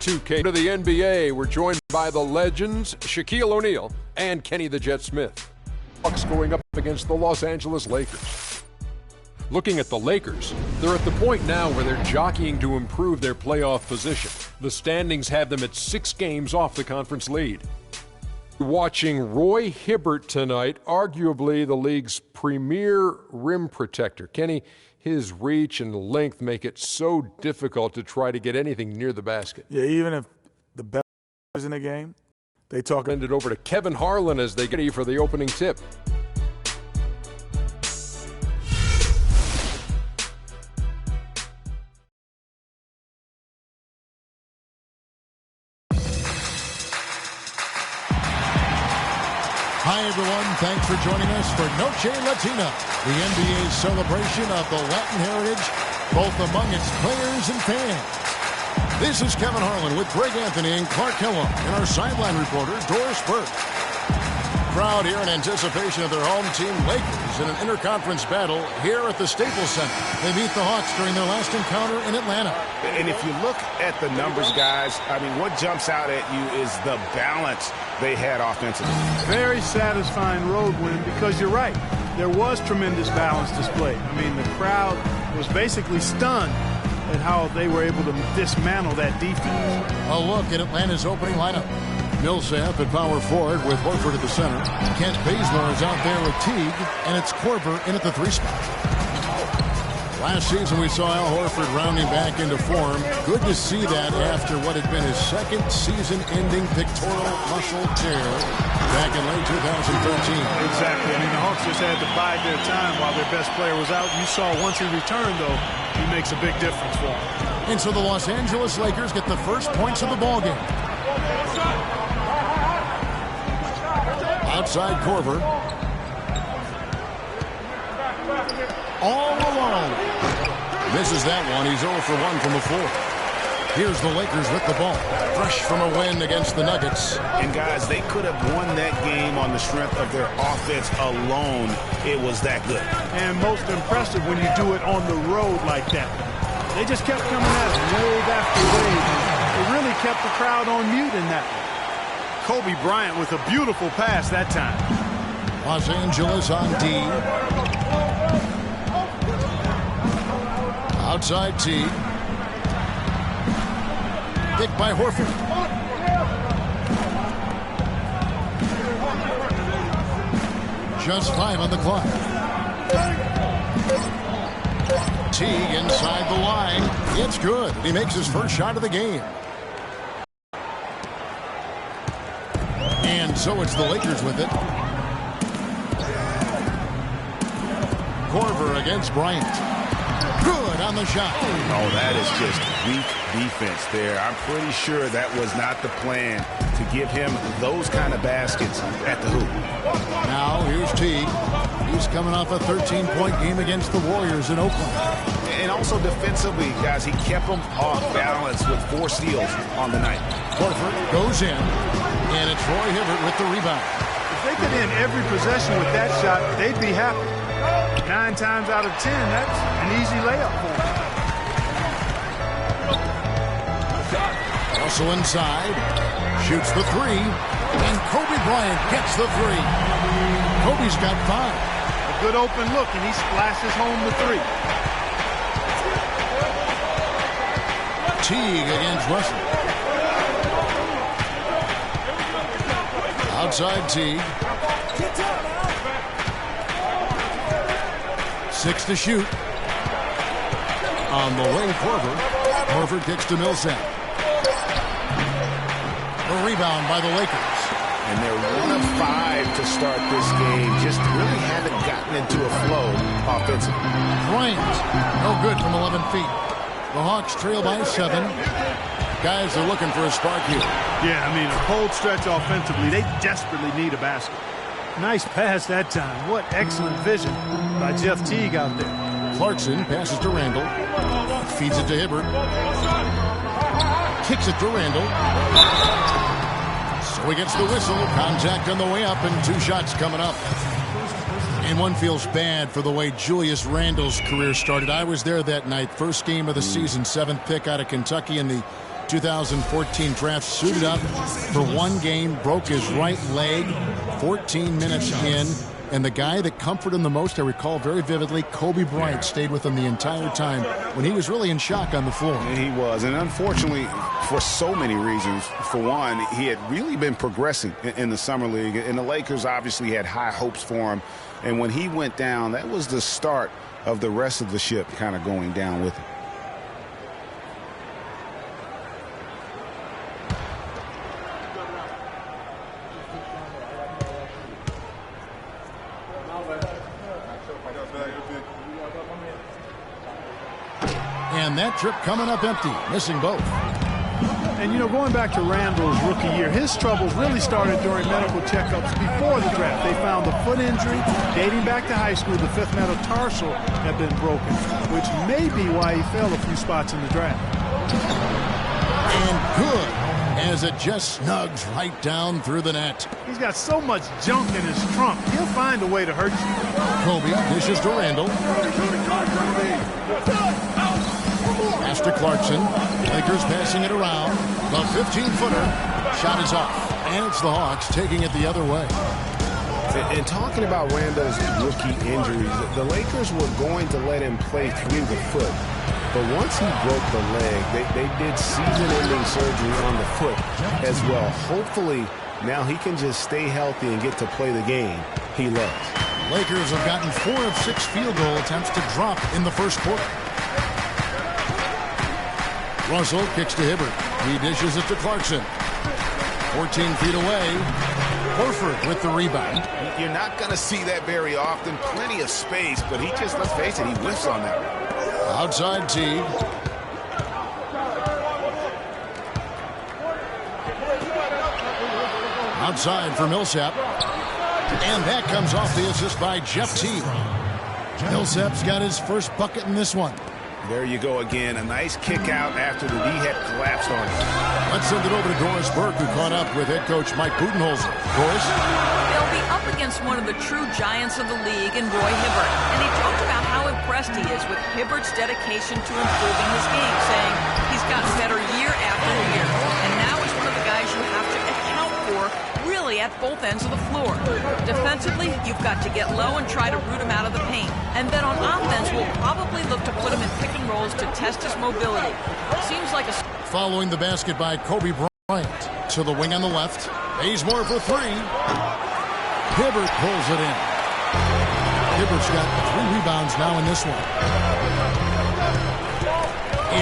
2K. To the NBA, we're joined by the legends Shaquille O'Neal and Kenny the Jet Smith. Bucks going up against the Los Angeles Lakers. Looking at the Lakers, they're at the point now where they're jockeying to improve their playoff position. The standings have them at 6 games off the conference lead. Watching Roy Hibbert tonight, arguably the league's premier rim protector. Kenny, his reach and length make it so difficult to try to get anything near the basket. Yeah, even if the best is in the game, they talk. Send it over to Kevin Harlan as they get ready for the opening tip. Hi, everyone. Thanks for joining us for Noche Latina, the NBA's celebration of the Latin heritage, both among its players and fans. This is Kevin Harlan with Greg Anthony and Clark Kellogg and our sideline reporter, Doris Burke. Crowd here in anticipation of their home team, Lakers, in an interconference battle here at the Staples Center. They beat the Hawks during their last encounter in Atlanta. And if you look at the numbers, guys, I mean, what jumps out at you is the balance they had offensively. Very satisfying road win because you're right. There was tremendous balance displayed. I mean, the crowd was basically stunned at how they were able to dismantle that defense. A look at Atlanta's opening lineup. Millsap at power forward with Horford at the center. Kent Bazemore is out there with Teague, and it's Korver in at the 3 spot. Last season we saw Al Horford rounding back into form. Good to see that after what had been his second season-ending pectoral muscle tear back in late 2013. Exactly. I mean, the Hawks just had to bide their time while their best player was out. You saw once he returned, though, he makes a big difference for them. And so the Los Angeles Lakers get the first points of the ballgame. Outside Korver. All alone. Misses that one. He's 0 for 1 from the floor. Here's the Lakers with the ball. Fresh from a win against the Nuggets. And, guys, they could have won that game on the strength of their offense alone. It was that good. And most impressive when you do it on the road like that. They just kept coming at it, wave after wave. They really kept the crowd on mute in that one. Kobe Bryant with a beautiful pass that time. Los Angeles on D. Outside T. Picked by Horford. Just 5 on the clock. Teague inside the line. It's good. He makes his first shot of the game. And so it's the Lakers with it. Korver against Bryant. Good on the shot. Oh, that is just weak defense there. I'm pretty sure that was not the plan to give him those kind of baskets at the hoop. Now here's Teague. He's coming off a 13-point game against the Warriors in Oakland. And also defensively, guys, he kept them off balance with 4 steals on the night. Horford goes in, and it's Roy Hibbert with the rebound. If they could end every possession with that shot, they'd be happy. 9 times out of 10, that's an easy layup for them. Also inside, shoots the 3, and Kobe Bryant gets the 3. Kobe's got 5. A good open look, and he splashes home the 3. Teague against Russell. Outside Teague. 6 to shoot. On the way, Korver. Horford kicks to Millsap. The rebound by the Lakers. And they're 1 of 5 to start this game. Just really haven't gotten into a flow offensively. Bryant, no good from 11 feet. The Hawks trail by 7. Guys are looking for a spark here. Yeah, I mean, a cold stretch offensively. They desperately need a basket. Nice pass that time. What excellent vision by Jeff Teague out there. Clarkson passes to Randall. Feeds it to Hibbert. Kicks it to Randall. So he gets the whistle. Contact on the way up and 2 shots coming up. And one feels bad for the way Julius Randle's career started. I was there that night. First game of the season, 7th pick out of Kentucky in the 2014 draft, suited up for one game, broke his right leg 14 minutes in. And the guy that comforted him the most, I recall very vividly, Kobe Bryant stayed with him the entire time when he was really in shock on the floor. And he was. And unfortunately, for so many reasons, for one, he had really been progressing in the Summer League. And the Lakers obviously had high hopes for him. And when he went down, that was the start of the rest of the ship kind of going down with him. And that trip coming up empty, missing both. And, you know, going back to Randall's rookie year, his troubles really started during medical checkups before the draft. They found a foot injury dating back to high school. The fifth metatarsal had been broken, which may be why he fell a few spots in the draft. And good, as it just snugs right down through the net. He's got so much junk in his trunk, he'll find a way to hurt you. Kobe dishes to Randall. Pass to Clarkson. Lakers passing it around. The 15-footer. Shot is off. And it's the Hawks taking it the other way. And talking about Randall's rookie injuries, the Lakers were going to let him play through the foot. But once he broke the leg, they did season-ending surgery on the foot as well. Hopefully, now he can just stay healthy and get to play the game he loves. Lakers have gotten 4 of 6 field goal attempts to drop in the first quarter. Russell kicks to Hibbert. He dishes it to Clarkson. 14 feet away. Horford with the rebound. You're not going to see that very often. Plenty of space, but he just, let's face it, he whiffs on that. Outside Teague. Outside for Millsap. And that comes off the assist by Jeff Teague. Millsap's got his first bucket in this one. There you go again. A nice kick out after the D had collapsed on him. Let's send it over to Doris Burke, who caught up with head coach Mike Budenholzer. Doris? They'll be up against one of the true giants of the league in Roy Hibbert. And he talked about how impressed he is with Hibbert's dedication to improving his game, saying he's gotten better year after year. And now he's one of the guys you have to account for really at both ends of the floor. Defensively, you've got to get low and try to root him out of the paint. And then on offense, we'll probably look to put him in pick and rolls to test his mobility. Seems like a... Following the basket by Kobe Bryant. To the wing on the left. Bazemore for 3. Hibbert pulls it in. Hibbert's got 3 rebounds now in this one.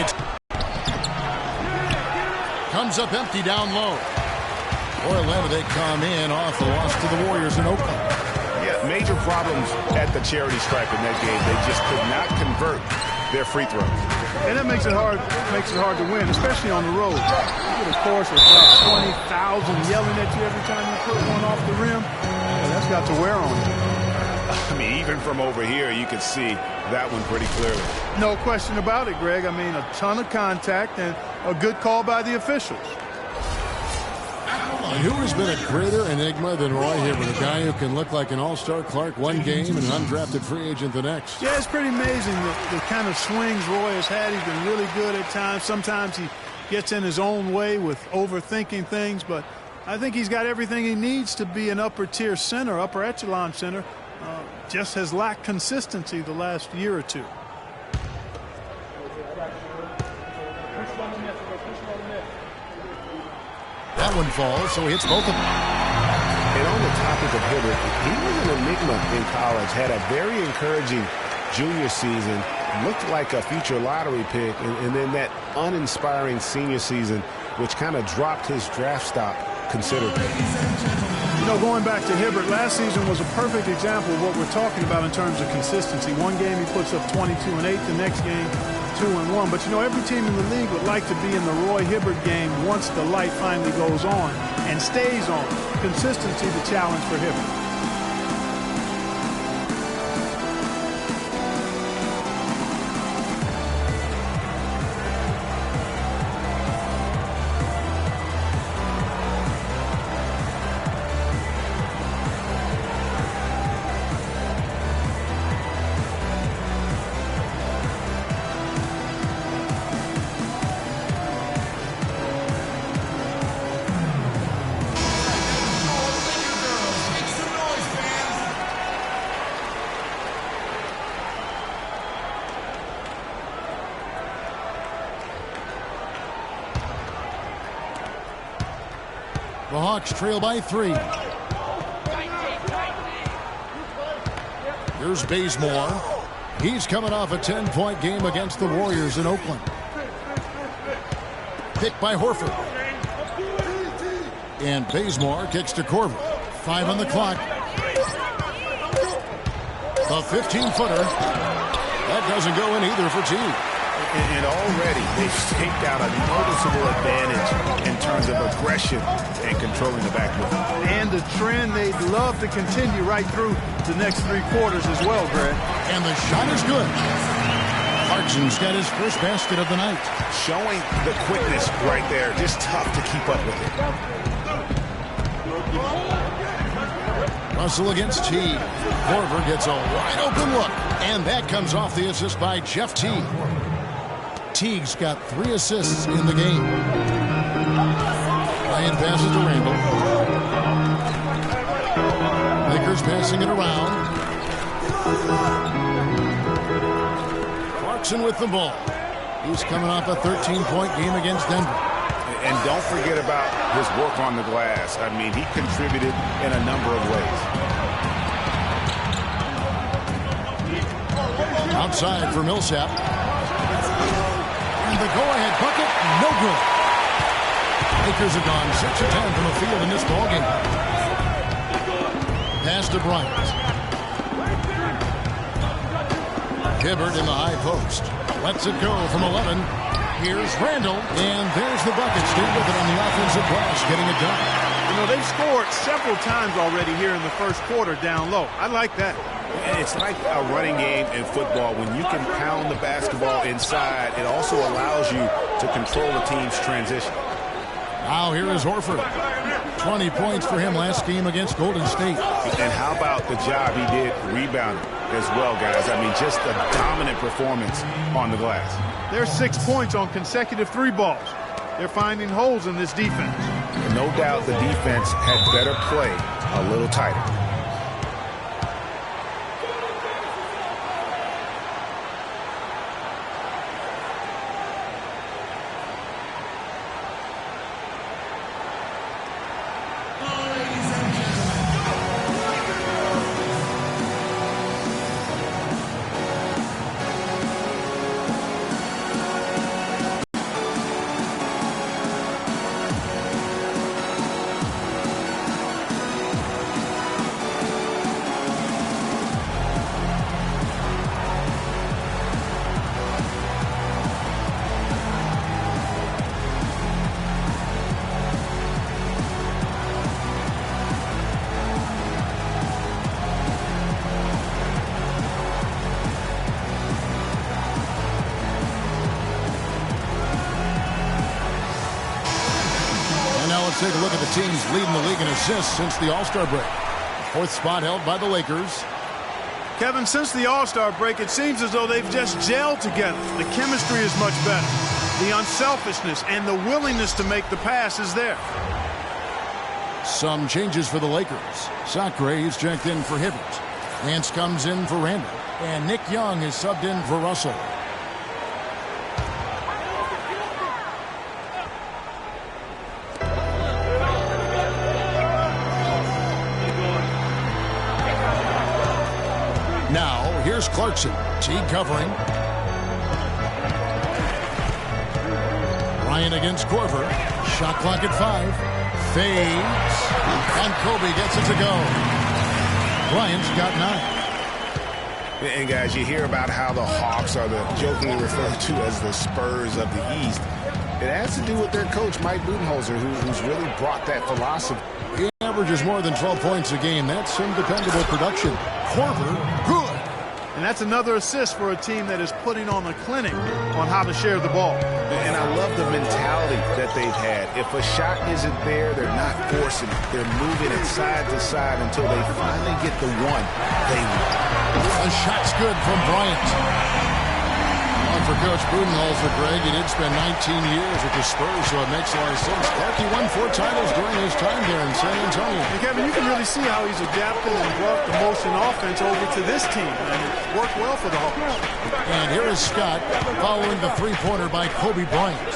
It comes up empty down low. Orlando, they come in off the loss to the Warriors in Oakland. Yeah, major problems at the charity stripe in that game. They just could not convert their free throws. And that makes it hard to win, especially on the road. You get a chorus of about 20,000 yelling at you every time you put one off the rim. And that's got to wear on you. I mean, even from over here, you could see that one pretty clearly. No question about it, Greg. I mean, a ton of contact and a good call by the officials. Who has been a greater enigma than Roy Hibbert, a guy who can look like an all-star Clark one game and an undrafted free agent the next? Yeah, it's pretty amazing the kind of swings Roy has had. He's been really good at times. Sometimes he gets in his own way with overthinking things, but I think he's got everything he needs to be an upper-tier center, upper echelon center. Just has lacked consistency the last year or two. That one falls, so he hits both of them. And on the topic of Hibbert, he was an enigma in college, had a very encouraging junior season, looked like a future lottery pick, and then that uninspiring senior season, which kind of dropped his draft stock considerably. You know, going back to Hibbert, last season was a perfect example of what we're talking about in terms of consistency. One game he puts up 22 and 8, the next game 2 and 1. But you know, every team in the league would like to be in the Roy Hibbert game once the light finally goes on and stays on. Consistency, the challenge for Hibbert. The Hawks trail by 3. Here's Bazemore. He's coming off a 10-point game against the Warriors in Oakland. Picked by Horford. And Bazemore kicks to Korver. 5 on the clock. The 15-footer. That doesn't go in either for Teague. And already they've staked out a noticeable advantage in terms of aggression and controlling the backcourt. And the trend they'd love to continue right through the next 3 quarters as well, Greg. And the shot is good. Clarkson's got his first basket of the night. Showing the quickness right there. Just tough to keep up with it. Russell against Teague. Korver gets a wide open look. And that comes off the assist by Jeff Teague. Teague's got 3 assists in the game. Ryan passes to Randall. Lakers passing it around. Clarkson with the ball. He's coming off a 13-point game against Denver. And don't forget about his work on the glass. I mean, he contributed in a number of ways. Outside for Millsap. And the go-ahead bucket, no good. Lakers have gone 6 of 10 from the field in this ballgame. Pass to Bryant. Hibbert in the high post. Lets it go from 11. Here's Randall, and there's the bucket. Stay with it on the offensive glass, getting it done. You know, they've scored several times already here in the first quarter down low. I like that. And it's like a running game in football. When you can pound the basketball inside, it also allows you to control the team's transition. Now here is Horford. 20 points for him last game against Golden State. And how about the job he did rebounding as well, guys? I mean, just a dominant performance on the glass. There's 6 points on consecutive 3 balls. They're finding holes in this defense. No doubt the defense had better play a little tighter. Take a look at the teams leading the league in assists since the All-Star break. 4th spot held by the Lakers. Kevin, since the All-Star break, it seems as though they've just gelled together. The chemistry is much better. The unselfishness and the willingness to make the pass is there. Some changes for the Lakers. Sacre is checked in for Hibbert. Nance comes in for Randall. And Nick Young is subbed in for Russell. Now, here's Clarkson. Teague covering. Bryant against Korver. Shot clock at 5. Fades. And Kobe gets it to go. Bryant's got 9. And, guys, you hear about how the Hawks are the jokingly referred to as the Spurs of the East. It has to do with their coach, Mike Budenholzer, who's really brought that philosophy. He averages more than 12 points a game. That's some dependable production. Korver, good. And that's another assist for a team that is putting on a clinic on how to share the ball. And I love the mentality that they've had. If a shot isn't there, they're not forcing it. They're moving it side to side until they finally get the one they want. The shot's good from Bryant. For Coach Budenholzer, Greg, he did spend 19 years with the Spurs, so it makes a lot of sense. Clark, he won 4 titles during his time there in San Antonio. And Kevin, you can really see how he's adapted and brought the motion offense over to this team, and it worked well for the Hawks. And here is Scott following the 3-pointer by Kobe Bryant.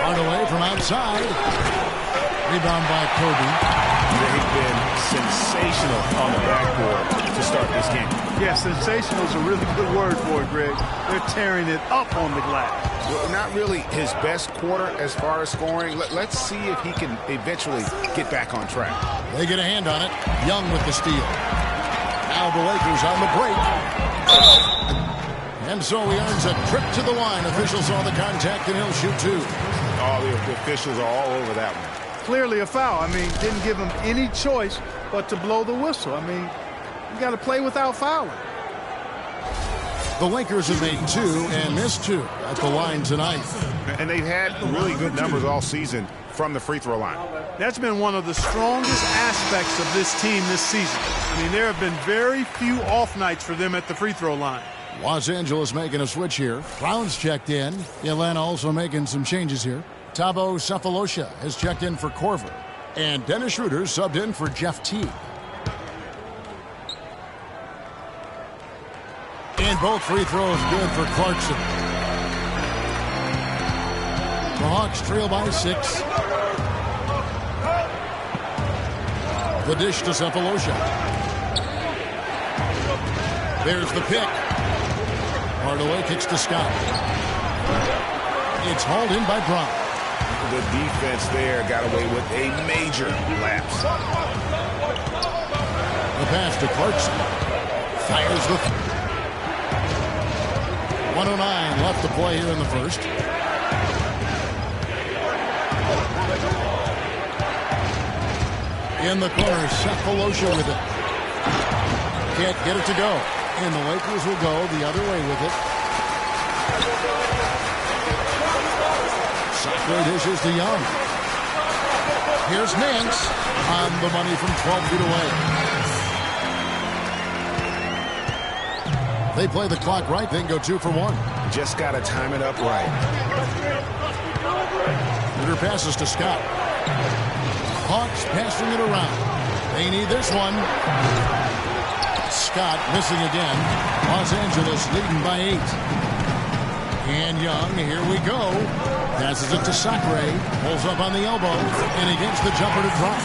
Hard away from outside. Rebound by Kobe. They've been sensational on the backboard to start this game. Yeah, sensational is a really good word for it, Greg. They're tearing it up on the glass. Well, not really his best quarter as far as scoring. Let's see if he can eventually get back on track. They get a hand on it. Young with the steal. Now the Lakers on the break. And so he earns a trip to the line. Officials saw the contact, and he'll shoot two. All the officials are all over that one. Clearly a foul. I mean, didn't give him any choice but to blow the whistle. I mean, you got to play without fouling. The Lakers have made two and missed two at the line tonight. And they've had really good numbers all season from the free throw line. That's been one of the strongest aspects of this team this season. I mean, there have been very few off nights for them at the free throw line. Los Angeles making a switch here. Brown's checked in. Atlanta also making some changes here. Thabo Sefolosha has checked in for Korver. And Dennis Schroeder subbed in for Jeff Teague. And both free throws good for Clarkson. The Hawks trail by 6. The dish to Sefolosha. There's the pick. Hardaway kicks to Scott. It's hauled in by Brown. The defense there got away with a major lapse. The pass to Clarkson. Fires the... 109 left to play here in the first. In the corner, Sefolosha with it. Can't get it to go. And the Lakers will go the other way with it. Sacre dishes to Young. Here's Nance on the money from 12 feet away. They play the clock right, then go 2 for 1. Just got to time it up right. Ritter passes to Scott. Hawks passing it around. They need this one. Scott missing again. Los Angeles leading by 8. And Young, here we go. Passes it to Sacre. Pulls up on the elbow. And he gets the jumper to drop.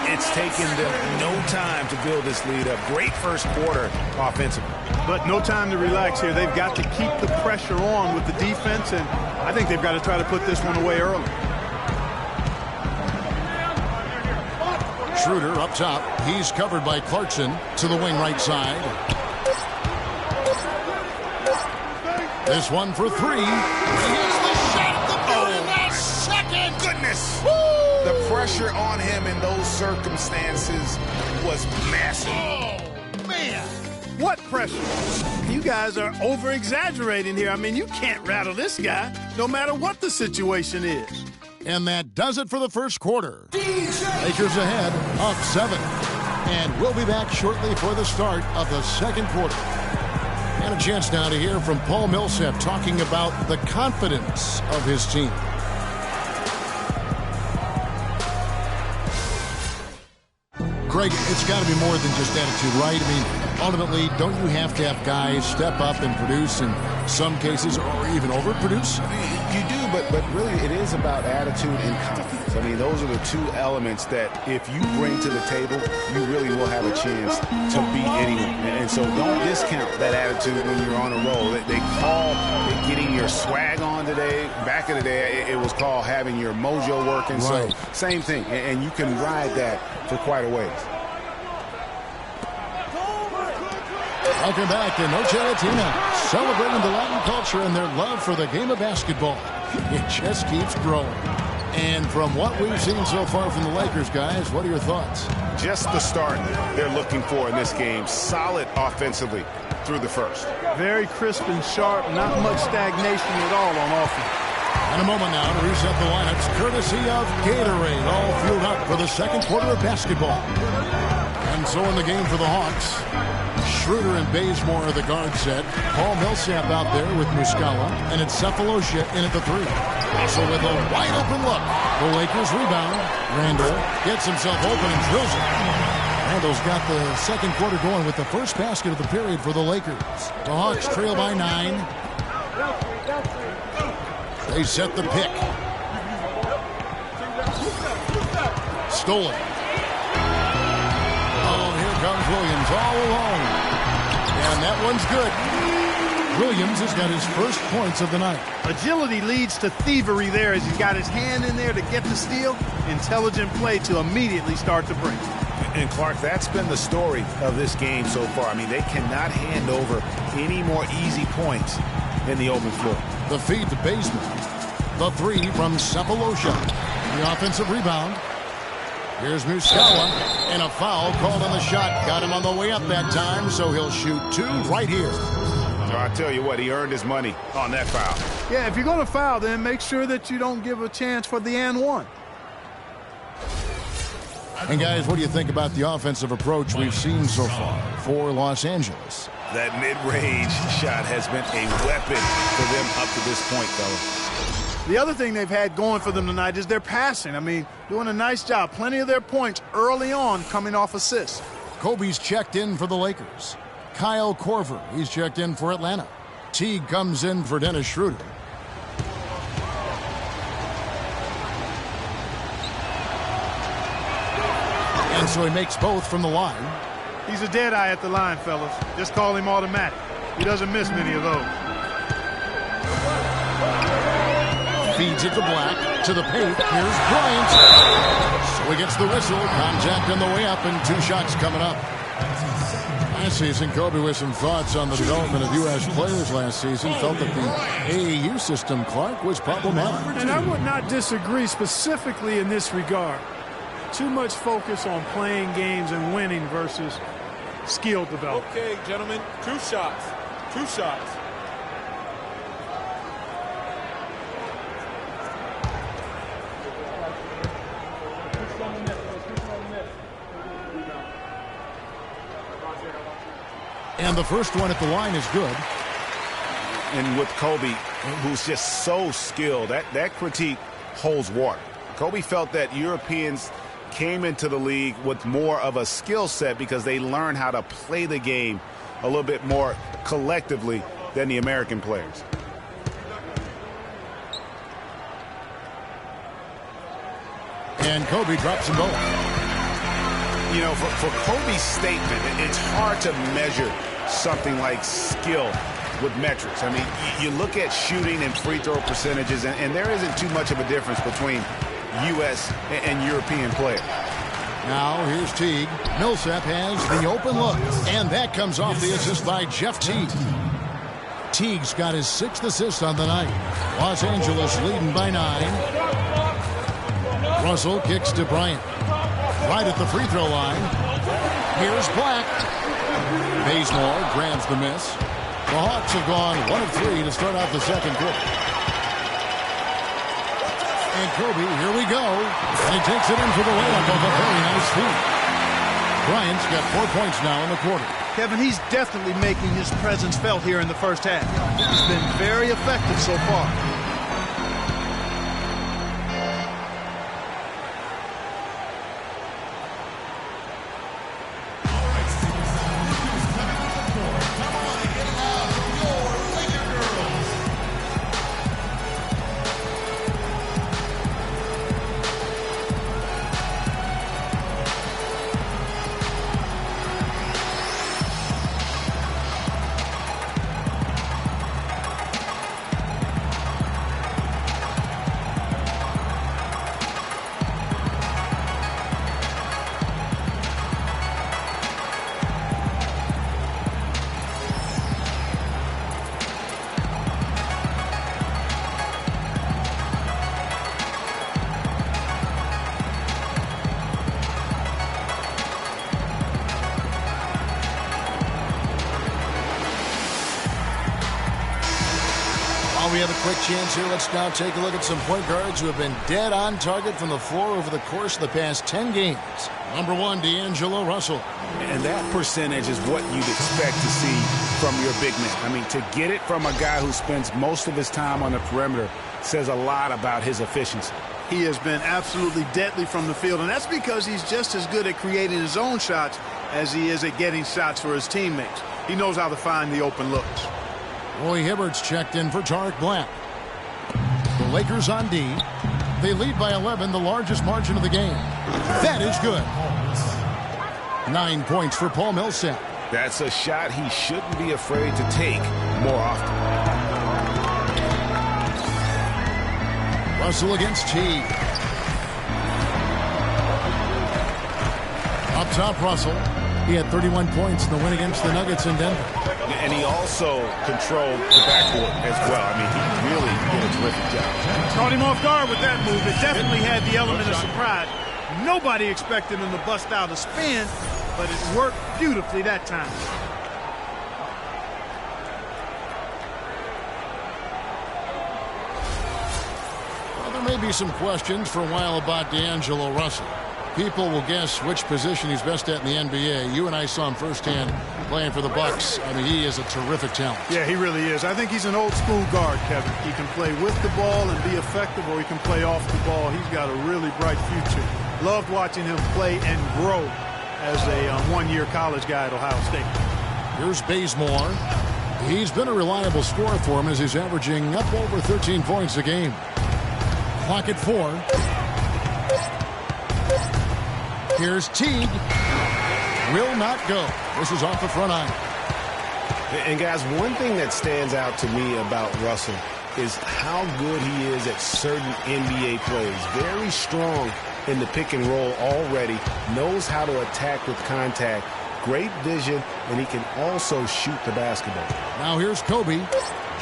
It's taken them no time to build this lead up. Great first quarter offensively. But no time to relax here. They've got to keep the pressure on with the defense, and I think they've got to try to put this one away early. Schroeder up top. He's covered by Clarkson to the wing right side. This one for 3. He hits the shot at the very last second. Goodness. Woo! The pressure on him in those circumstances was massive. Oh, man. What pressure? You guys are over-exaggerating here. I mean, you can't rattle this guy, no matter what the situation is. And that does it for the first quarter. Lakers ahead, up 7. And we'll be back shortly for the start of the second quarter. And a chance now to hear from Paul Millsap talking about the confidence of his team. Greg, it's got to be more than just attitude, right? I mean, ultimately, don't you have to have guys step up and produce in some cases or even overproduce? You do, but really it is about attitude and confidence. I mean, those are the two elements that if you bring to the table, you really will have a chance to beat anyone. And so don't discount that attitude when you're on a roll. They call it getting your swag on today. Back in the day, it was called having your mojo working. Right. So same thing, and you can ride that for quite a ways. Welcome back to Noche Latina, celebrating the Latin culture and their love for the game of basketball. It just keeps growing. And from what we've seen so far from the Lakers, guys, what are your thoughts? Just the start they're looking for in this game. Solid offensively through the first. Very crisp and sharp, not much stagnation at all on offense. In a moment now to reset the lineups, courtesy of Gatorade, all fueled up for the second quarter of basketball. And so in the game for the Hawks, Schroeder and Bazemore are the guard set. Paul Millsap out there with Muscala, and it's Sefolosha in at the 3. Also with a wide open look, the Lakers rebound. Randall gets himself open and drills it. Randall's got the second quarter going with the first basket of the period for the Lakers. The Hawks trail by 9. They set the pick. stolen. Oh, here comes Williams all alone. And that one's good. Williams has got his first points of the night. Agility leads to thievery there as he's got his hand in there to get the steal. Intelligent play to immediately start the break. And Clark, that's been the story of this game so far. I mean, they cannot hand over any more easy points in the open floor. The feed to Baseman. The three from Sepulosha. The offensive rebound. Here's Muskawa. And a foul called on the shot. Got him on the way up that time, so he'll shoot two right here. I tell you what, he earned his money on that foul. Yeah, if you're going to foul, then make sure that you don't give a chance for the and one. And guys, what do you think about the offensive approach we've seen so far for Los Angeles? That mid-range shot has been a weapon for them up to this point, fellas. The other thing they've had going for them tonight is their passing. I mean, doing a nice job. Plenty of their points early on coming off assists. Kobe's checked in for the Lakers. Kyle Korver, he's checked in for Atlanta. Teague comes in for Dennis Schroeder. And so he makes both from the line. He's a dead eye at the line, fellas. Just call him automatic. He doesn't miss many of those. Feeds it to Black, to the paint. Here's Bryant. So he gets the whistle. Contact on the way up, and two shots coming up. Last season, Kobe with some thoughts on the development of U.S. players last season. Felt that the AAU system, Clark, was problematic. And I would not disagree specifically in this regard. Too much focus on playing games and winning versus skill development. Okay, gentlemen, two shots. Two shots. And the first one at the line is good. And with Kobe, who's just so skilled, that critique holds water. Kobe felt that Europeans came into the league with more of a skill set because they learned how to play the game a little bit more collectively than the American players. And Kobe drops them both. You know, for Kobe's statement, it's hard to measure something like skill with metrics. I mean, you look at shooting and free throw percentages, and there isn't too much of a difference between U.S. and European players. Now here's Teague. Millsap has the open look, and that comes off the assist by Jeff Teague. Teague's got his 6th assist on the night. Los Angeles leading by 9. Russell kicks to Bryant. Right at the free throw line. Here's Black. Bazemore grabs the miss. The Hawks have gone 1 of 3 to start out the second quarter. And Kobe, here we go. And he takes it in for the layup of a very nice feed. Bryant's got 4 points now in the quarter. Kevin, he's definitely making his presence felt here in the first half. He's been very effective so far. We have a quick chance here. Let's now take a look at some point guards who have been dead on target from the floor over the course of the past 10 games. Number 1, D'Angelo Russell. And that percentage is what you'd expect to see from your big man. I mean, to get it from a guy who spends most of his time on the perimeter says a lot about his efficiency. He has been absolutely deadly from the field, and that's because he's just as good at creating his own shots as he is at getting shots for his teammates. He knows how to find the open looks. Roy Hibbert's checked in for Tariq Black. The Lakers on D. They lead by 11, the largest margin of the game. That is good. 9 points for Paul Millsap. That's a shot he shouldn't be afraid to take more often. Russell against Teague. Up top, Russell. He had 31 points in the win against the Nuggets in Denver. And he also controlled the backcourt as well. I mean, he really did a terrific job. Caught him off guard with that move. It definitely had the element of surprise. Nobody expected him to bust out a spin, but it worked beautifully that time. Well, there may be some questions for a while about D'Angelo Russell. People will guess which position he's best at in the NBA. You and I saw him firsthand playing for the Bucks. I mean, he is a terrific talent. Yeah, he really is. I think he's an old school guard, Kevin. He can play with the ball and be effective, or he can play off the ball. He's got a really bright future. Loved watching him play and grow as a one-year college guy at Ohio State. Here's Bazemore. He's been a reliable scorer for him as he's averaging up over 13 points a game. Clock at 4. Here's Teague. Will not go. This is off the front iron. And guys, one thing that stands out to me about Russell is how good he is at certain NBA plays. Very strong in the pick and roll already. Knows how to attack with contact. Great vision, and he can also shoot the basketball. Now here's Kobe.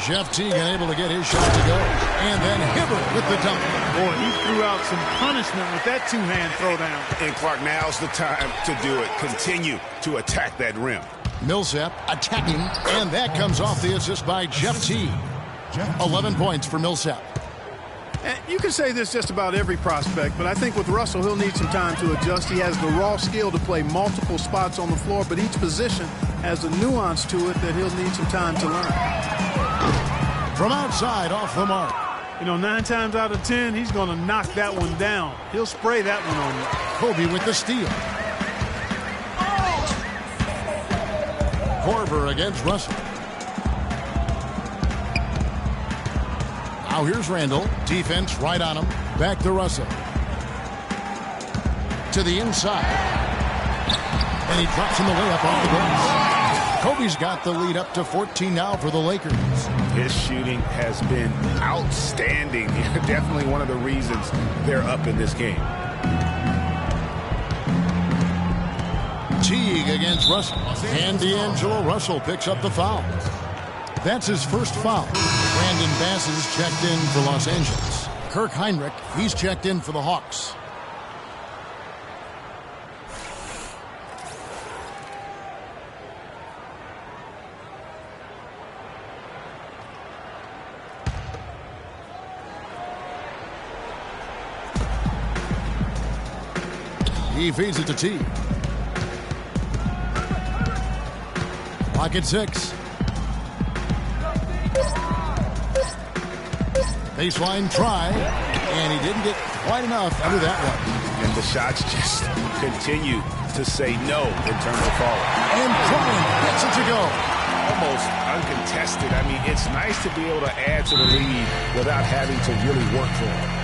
Jeff Teague unable to get his shot to go. And then Hibbert with the dunk. Boy, he threw out some punishment with that two-hand throwdown. And Clark, now's the time to do it. Continue to attack that rim. Millsap attacking, and that comes off the assist by Jeff Teague. 11 points for Millsap. And you can say this just about every prospect, but I think with Russell, he'll need some time to adjust. He has the raw skill to play multiple spots on the floor, but each position has a nuance to it that he'll need some time to learn. From outside, off the mark. You know, 9 times out of 10, he's going to knock that one down. He'll spray that one on you. Kobe with the steal. Korver against Russell. Now here's Randall. Defense right on him. Back to Russell. To the inside. And he drops him the layup off the glass. Kobe's got the lead up to 14 now for the Lakers. His shooting has been outstanding. Definitely one of the reasons they're up in this game. Teague against Russell. And D'Angelo Russell picks up the foul. That's his first foul. Brandon Bass is checked in for Los Angeles. Kirk Heinrich, he's checked in for the Hawks. He feeds it to T. Clock at 6. Baseline try, and he didn't get quite enough under that one. And the shots just continue to say no in terms of falling. And Bryant gets it to go. Almost uncontested. I mean, it's nice to be able to add to the lead without having to really work for it.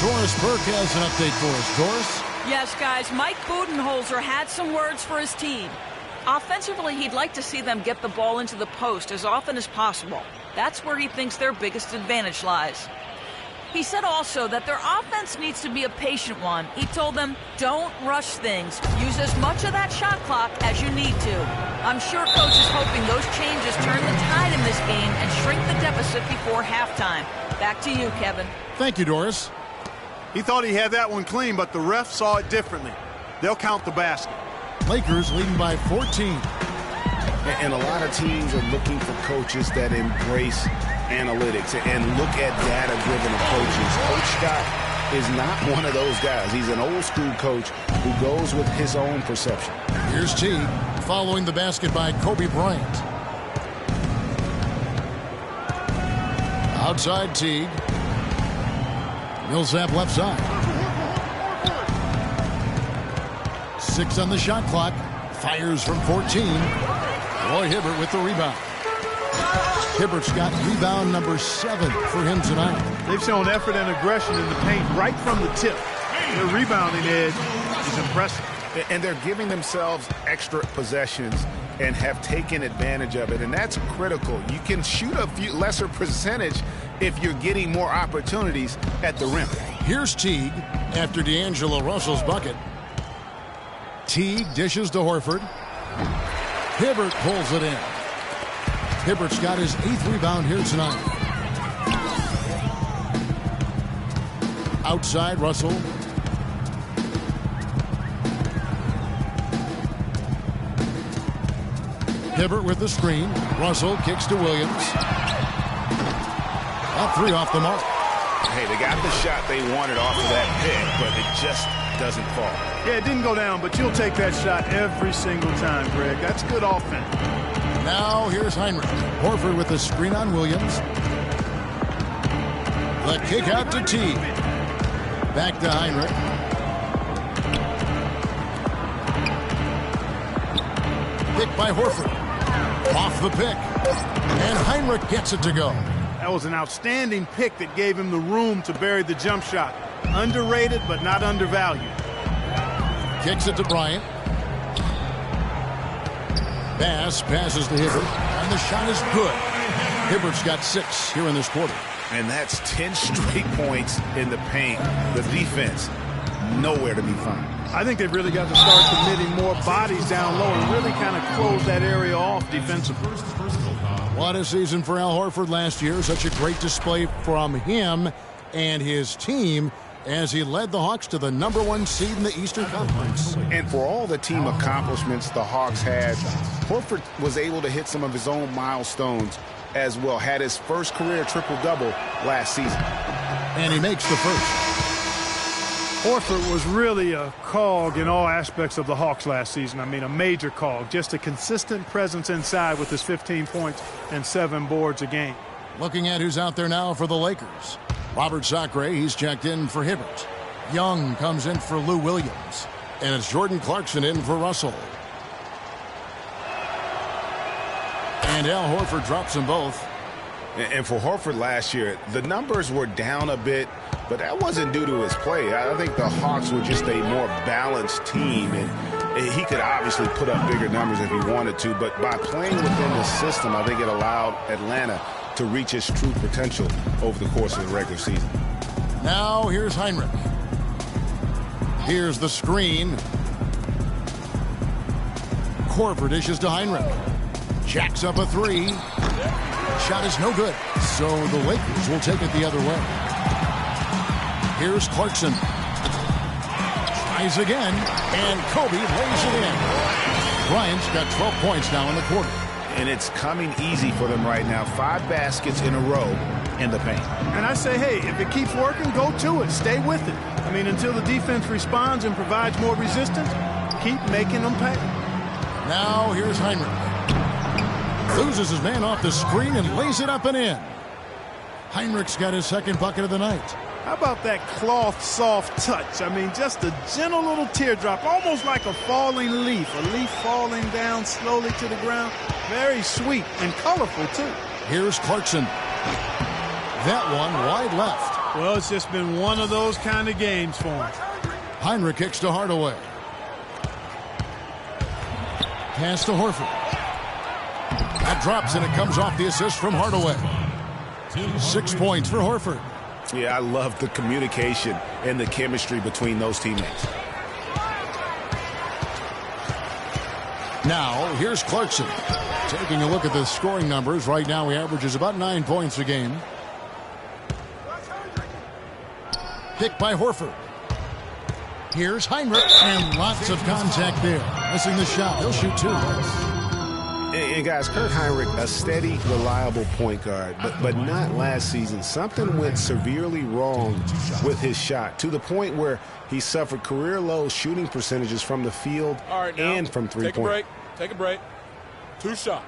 Doris Burke has an update for us. Doris? Yes, guys, Mike Budenholzer had some words for his team. Offensively, he'd like to see them get the ball into the post as often as possible. That's where he thinks their biggest advantage lies. He said also that their offense needs to be a patient one. He told them, don't rush things. Use as much of that shot clock as you need to. I'm sure Coach is hoping those changes turn the tide in this game and shrink the deficit before halftime. Back to you, Kevin. Thank you, Doris. He thought he had that one clean, but the ref saw it differently. They'll count the basket. Lakers leading by 14. And a lot of teams are looking for coaches that embrace analytics and look at data-driven approaches. Coach Scott is not one of those guys. He's an old-school coach who goes with his own perception. Here's Teague following the basket by Kobe Bryant. Outside Teague. Millsap left side. 6 on the shot clock. Fires from 14. Roy Hibbert with the rebound. Hibbert's got rebound number 7 for him tonight. They've shown effort and aggression in the paint right from the tip. Their rebounding edge is impressive. And they're giving themselves extra possessions and have taken advantage of it. And that's critical. You can shoot a few lesser percentage if you're getting more opportunities at the rim. Here's Teague after D'Angelo Russell's bucket. Teague dishes to Horford. Hibbert pulls it in. Hibbert's got his 8th rebound here tonight. Outside Russell. Hibbert with the screen. Russell kicks to Williams. That 3 off the mark. Hey, they got the shot they wanted off of that pick, but it just doesn't fall. Yeah, it didn't go down, but you'll take that shot every single time, Greg. That's good offense. Now here's Heinrich. Horford with the screen on Williams. The kick out to Teague. Back to Heinrich. Pick by Horford. Off the pick. And Heinrich gets it to go. That was an outstanding pick that gave him the room to bury the jump shot. Underrated, but not undervalued. Kicks it to Bryant. Bass passes to Hibbert. And the shot is good. Hibbert's got 6 here in this quarter. And that's 10 straight points in the paint. The defense, nowhere to be found. I think they've really got to start committing more bodies down low and really kind of close that area off defensively. What a season for Al Horford last year. Such a great display from him and his team as he led the Hawks to the #1 seed in the Eastern Conference. And for all the team accomplishments the Hawks had, Horford was able to hit some of his own milestones as well. Had his first career triple-double last season. And he makes the first. Horford was really a cog in all aspects of the Hawks last season. I mean, a major cog. Just a consistent presence inside with his 15 points and 7 boards a game. Looking at who's out there now for the Lakers. Robert Sacre, he's checked in for Hibbert. Young comes in for Lou Williams. And it's Jordan Clarkson in for Russell. And Al Horford drops them both. And for Horford last year, the numbers were down a bit, but that wasn't due to his play. I think the Hawks were just a more balanced team, and he could obviously put up bigger numbers if he wanted to, but by playing within the system, I think it allowed Atlanta to reach his true potential over the course of the regular season. Now here's Heinrich. Here's the screen. Korver dishes to Heinrich. Jacks up a 3. Shot is no good, so the Lakers will take it the other way. Here's Clarkson. Tries again, and Kobe lays it in. Bryant's got 12 points now in the quarter. And it's coming easy for them right now. 5 baskets in a row in the paint. And I say, hey, if it keeps working, go to it. Stay with it. I mean, until the defense responds and provides more resistance, keep making them pay. Now here's Heinrich. Loses his man off the screen and lays it up and in. Heinrich's got his 2nd bucket of the night. How about that cloth soft touch? I mean, just a gentle little teardrop, almost like a falling leaf. A leaf falling down slowly to the ground. Very sweet and colorful, too. Here's Clarkson. That one wide left. Well, it's just been one of those kind of games for him. Heinrich kicks to Hardaway. Pass to Horford. That drops, and it comes off the assist from Hardaway. 6 points for Horford. Yeah, I love the communication and the chemistry between those teammates. Now, here's Clarkson. Taking a look at the scoring numbers, right now he averages about 9 points a game. Picked by Horford. Here's Heinrich, and lots of contact there. Missing the shot. He'll shoot 2. And guys, Kirk Heinrich, a steady, reliable point guard, but not last season. Something went severely wrong with his shot to the point where he suffered career-low shooting percentages from the field and from three-point. Take a break. 2 shots.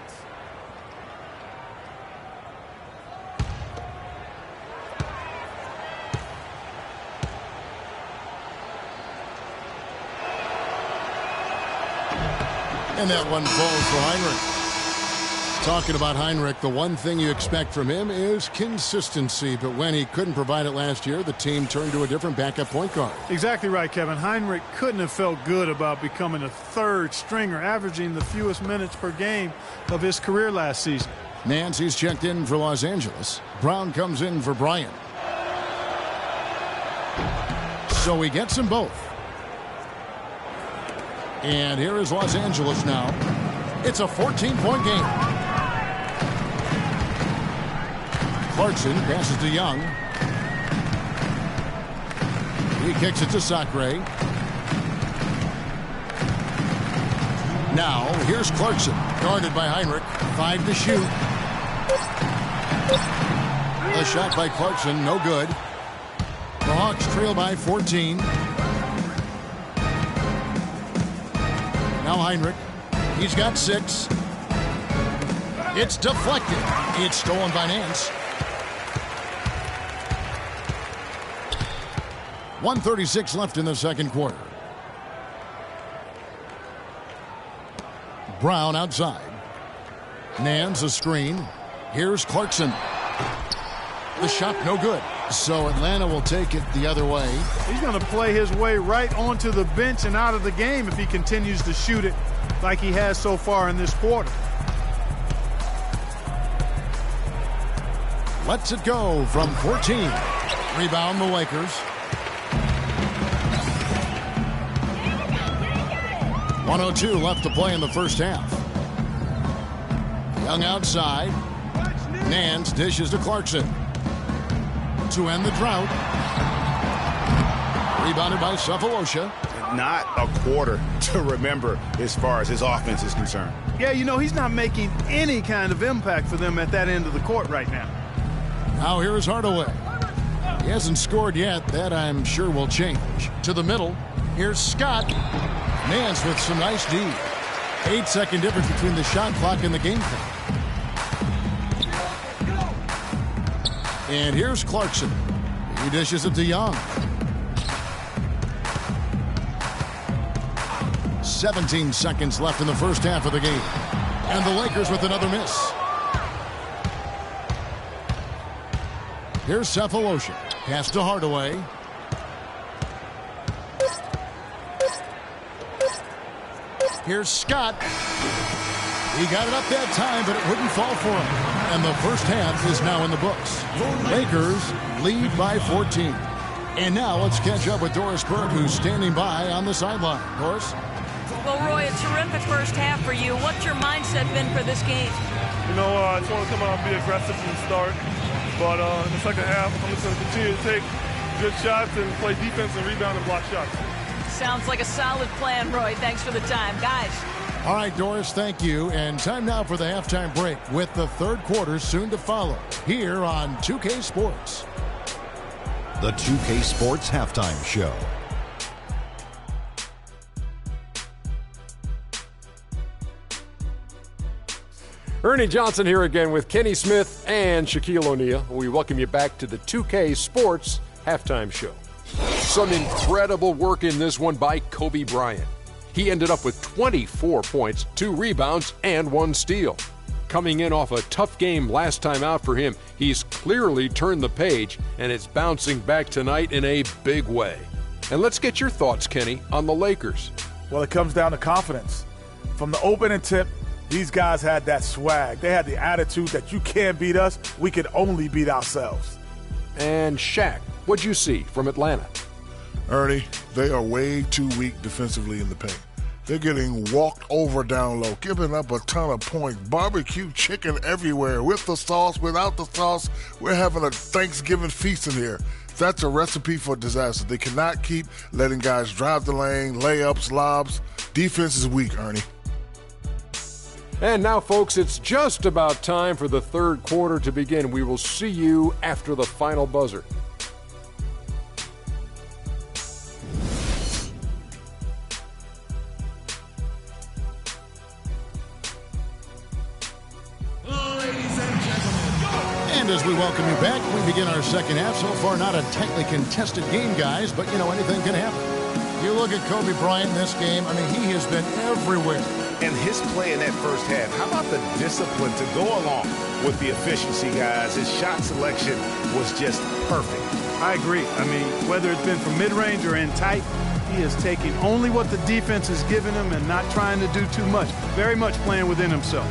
And that one falls for Heinrich. Talking about Heinrich, the one thing you expect from him is consistency. But when he couldn't provide it last year, the team turned to a different backup point guard. Exactly right, Kevin. Heinrich couldn't have felt good about becoming a third stringer, averaging the fewest minutes per game of his career last season. Nancy's checked in for Los Angeles. Brown comes in for Bryant. So he gets them both. And here is Los Angeles now. It's a 14-point game. Clarkson passes to Young. He kicks it to Sacre. Now, here's Clarkson, guarded by Heinrich. 5 to shoot. A shot by Clarkson, no good. The Hawks trail by 14. Now Heinrich. He's got 6. It's deflected. It's stolen by Nance. 1:36 left in the second quarter. Brown outside. Nance a screen. Here's Clarkson. The shot no good. So Atlanta will take it the other way. He's going to play his way right onto the bench and out of the game if he continues to shoot it like he has so far in this quarter. Lets it go from 14. Rebound the Lakers. 1:02 left to play in the first half. Young outside. Nance dishes to Clarkson. To end the drought. Rebounded by Cephalosha. Not a quarter to remember as far as his offense is concerned. Yeah, you know, he's not making any kind of impact for them at that end of the court right now. Now here is Hardaway. He hasn't scored yet. That I'm sure will change. To the middle. Here's Scott. Nance with some nice D. 8-second difference between the shot clock and the game clock. And here's Clarkson. He dishes it to Young. 17 seconds left in the first half of the game. And the Lakers with another miss. Here's Cephalosha. Pass to Hardaway. Here's Scott. He got it up that time, but it wouldn't fall for him. And the first half is now in the books. Lakers lead by 14. And now let's catch up with Doris Burke, who's standing by on the sideline. Doris? Well, Roy, a terrific first half for you. What's your mindset been for this game? You know, I just want to come out and be aggressive from the start. But in the second half, I'm just going to continue to take good shots and play defense and rebound and block shots. Sounds like a solid plan, Roy. Thanks for the time. Guys. All right, Doris, thank you. And time now for the halftime break with the third quarter soon to follow here on 2K Sports. The 2K Sports Halftime Show. Ernie Johnson here again with Kenny Smith and Shaquille O'Neal. We welcome you back to the 2K Sports Halftime Show. Some incredible work in this one by Kobe Bryant. He ended up with 24 points, 2 rebounds, and 1 steal. Coming in off a tough game last time out for him, he's clearly turned the page, and it's bouncing back tonight in a big way. And let's get your thoughts, Kenny, on the Lakers. Well, it comes down to confidence. From the opening tip, these guys had that swag. They had the attitude that you can't beat us, we can only beat ourselves. And Shaq, what'd you see from Atlanta? Ernie, they are way too weak defensively in the paint. They're getting walked over down low, giving up a ton of points. Barbecue chicken everywhere, with the sauce, without the sauce. We're having a Thanksgiving feast in here. That's a recipe for disaster. They cannot keep letting guys drive the lane, layups, lobs. Defense is weak, Ernie. And now, folks, it's just about time for the third quarter to begin. We will see you after the final buzzer. And as we welcome you back, we begin our second half. So far, not a tightly contested game, guys, but, you know, anything can happen. You look at Kobe Bryant in this game, I mean, he has been everywhere. And his play in that first half, how about the discipline to go along with the efficiency, guys? His shot selection was just perfect. I agree. I mean, whether it's been from mid-range or in tight, he is taking only what the defense is giving him and not trying to do too much. Very much playing within himself.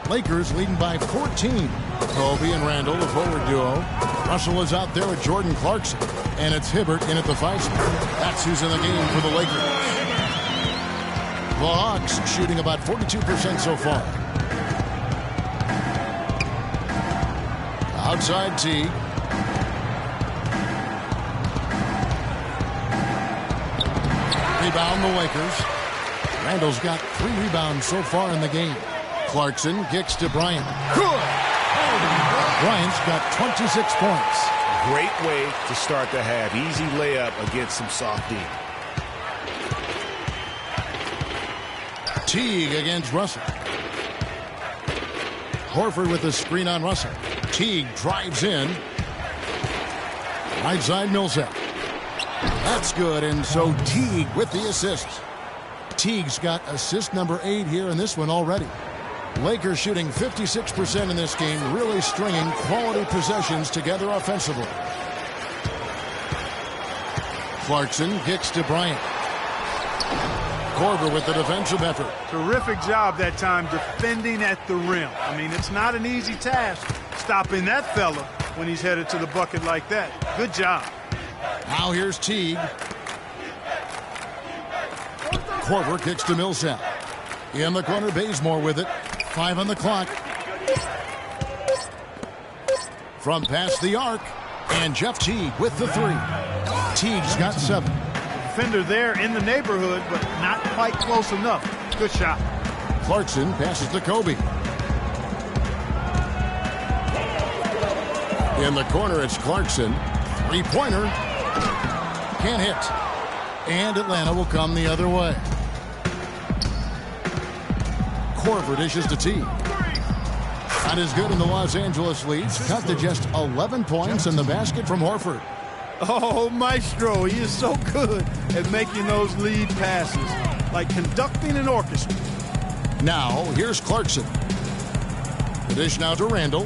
Lakers leading by 14. Kobe and Randall, the forward duo. Russell is out there with Jordan Clarkson. And it's Hibbert in at the 5 spot. That's who's in the game for the Lakers. The Hawks shooting about 42% so far. Outside Teague. Rebound the Lakers. Randall's got 3 rebounds so far in the game. Clarkson kicks to Bryant. Good! Bryant's got 26 points. Great way to start the half. Easy layup against some soft D. Teague against Russell. Horford with the screen on Russell. Teague drives in. Right side Millsap. That's good, and so Teague with the assist. Teague's got assist number 8 here in this one already. Lakers shooting 56% in this game, really stringing quality possessions together offensively. Clarkson kicks to Bryant. Korver with the defensive effort. Terrific job that time defending at the rim. I mean, it's not an easy task stopping that fella when he's headed to the bucket like that. Good job. Now here's Teague. Korver kicks to Millsap. In the corner, Bazemore with it. 5 on the clock. From past the arc. And Jeff Teague with the 3. Teague's got 7. Defender there in the neighborhood, but not quite close enough. Good shot. Clarkson passes to Kobe. In the corner, it's Clarkson. 3-pointer. Can't hit. And Atlanta will come the other way. Korver dishes to Teague. Not as good in the Los Angeles leads. Cut to just 11 points in the basket from Horford. Oh, Maestro, he is so good at making those lead passes, like conducting an orchestra. Now, here's Clarkson. The dish now to Randall.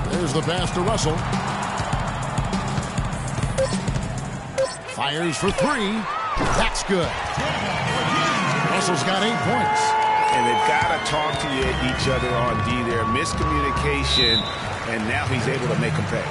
There's the pass to Russell. Fires for 3. That's good. Russell's got 8 points. And they've got to talk to each other on D there. Miscommunication, and now he's able to make them pay.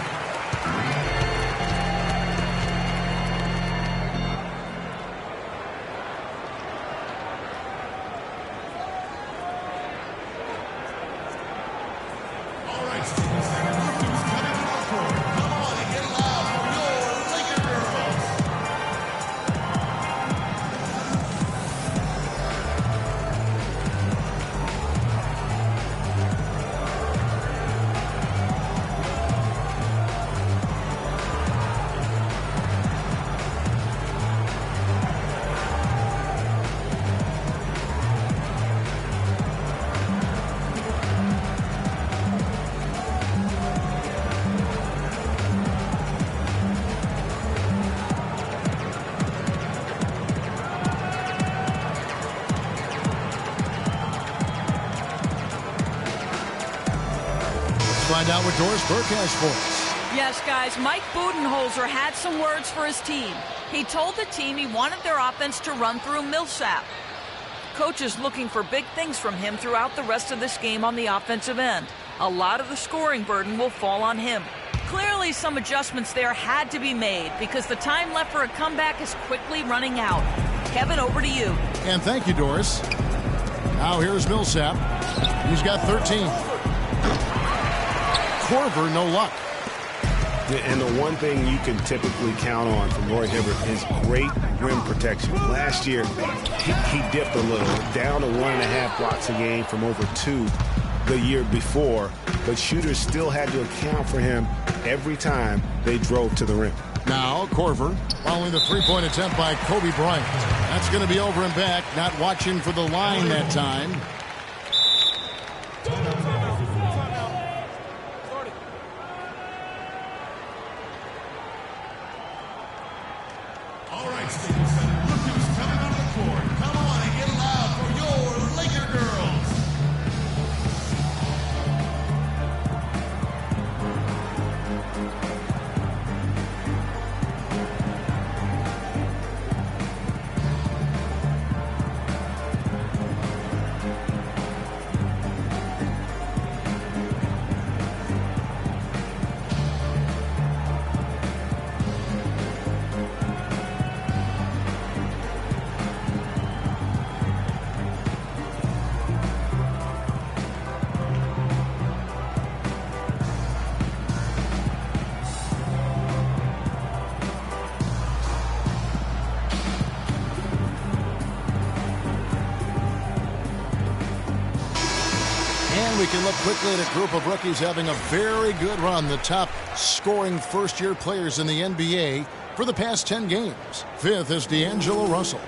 find out what Doris Burke has for us. Yes, guys, Mike Budenholzer had some words for his team. He told the team he wanted their offense to run through Millsap. Coach is looking for big things from him throughout the rest of this game on the offensive end. A lot of the scoring burden will fall on him. Clearly, some adjustments there had to be made because the time left for a comeback is quickly running out. Kevin, over to you. And thank you, Doris. Now here's Millsap. He's got 13. Korver, no luck. And the one thing you can typically count on from Roy Hibbert is great rim protection. Last year, he dipped a little, down to 1.5 blocks a game from over 2 the year before, but shooters still had to account for him every time they drove to the rim. Now Korver following the three-point attempt by Kobe Bryant. That's going to be over and back, not watching for the line that time. All right, students and rookies coming on the court. Come on and get loud for your Laker girls. We can look quickly at a group of rookies having a very good run. The top scoring first-year players in the NBA for the past 10 games. Fifth is D'Angelo Russell.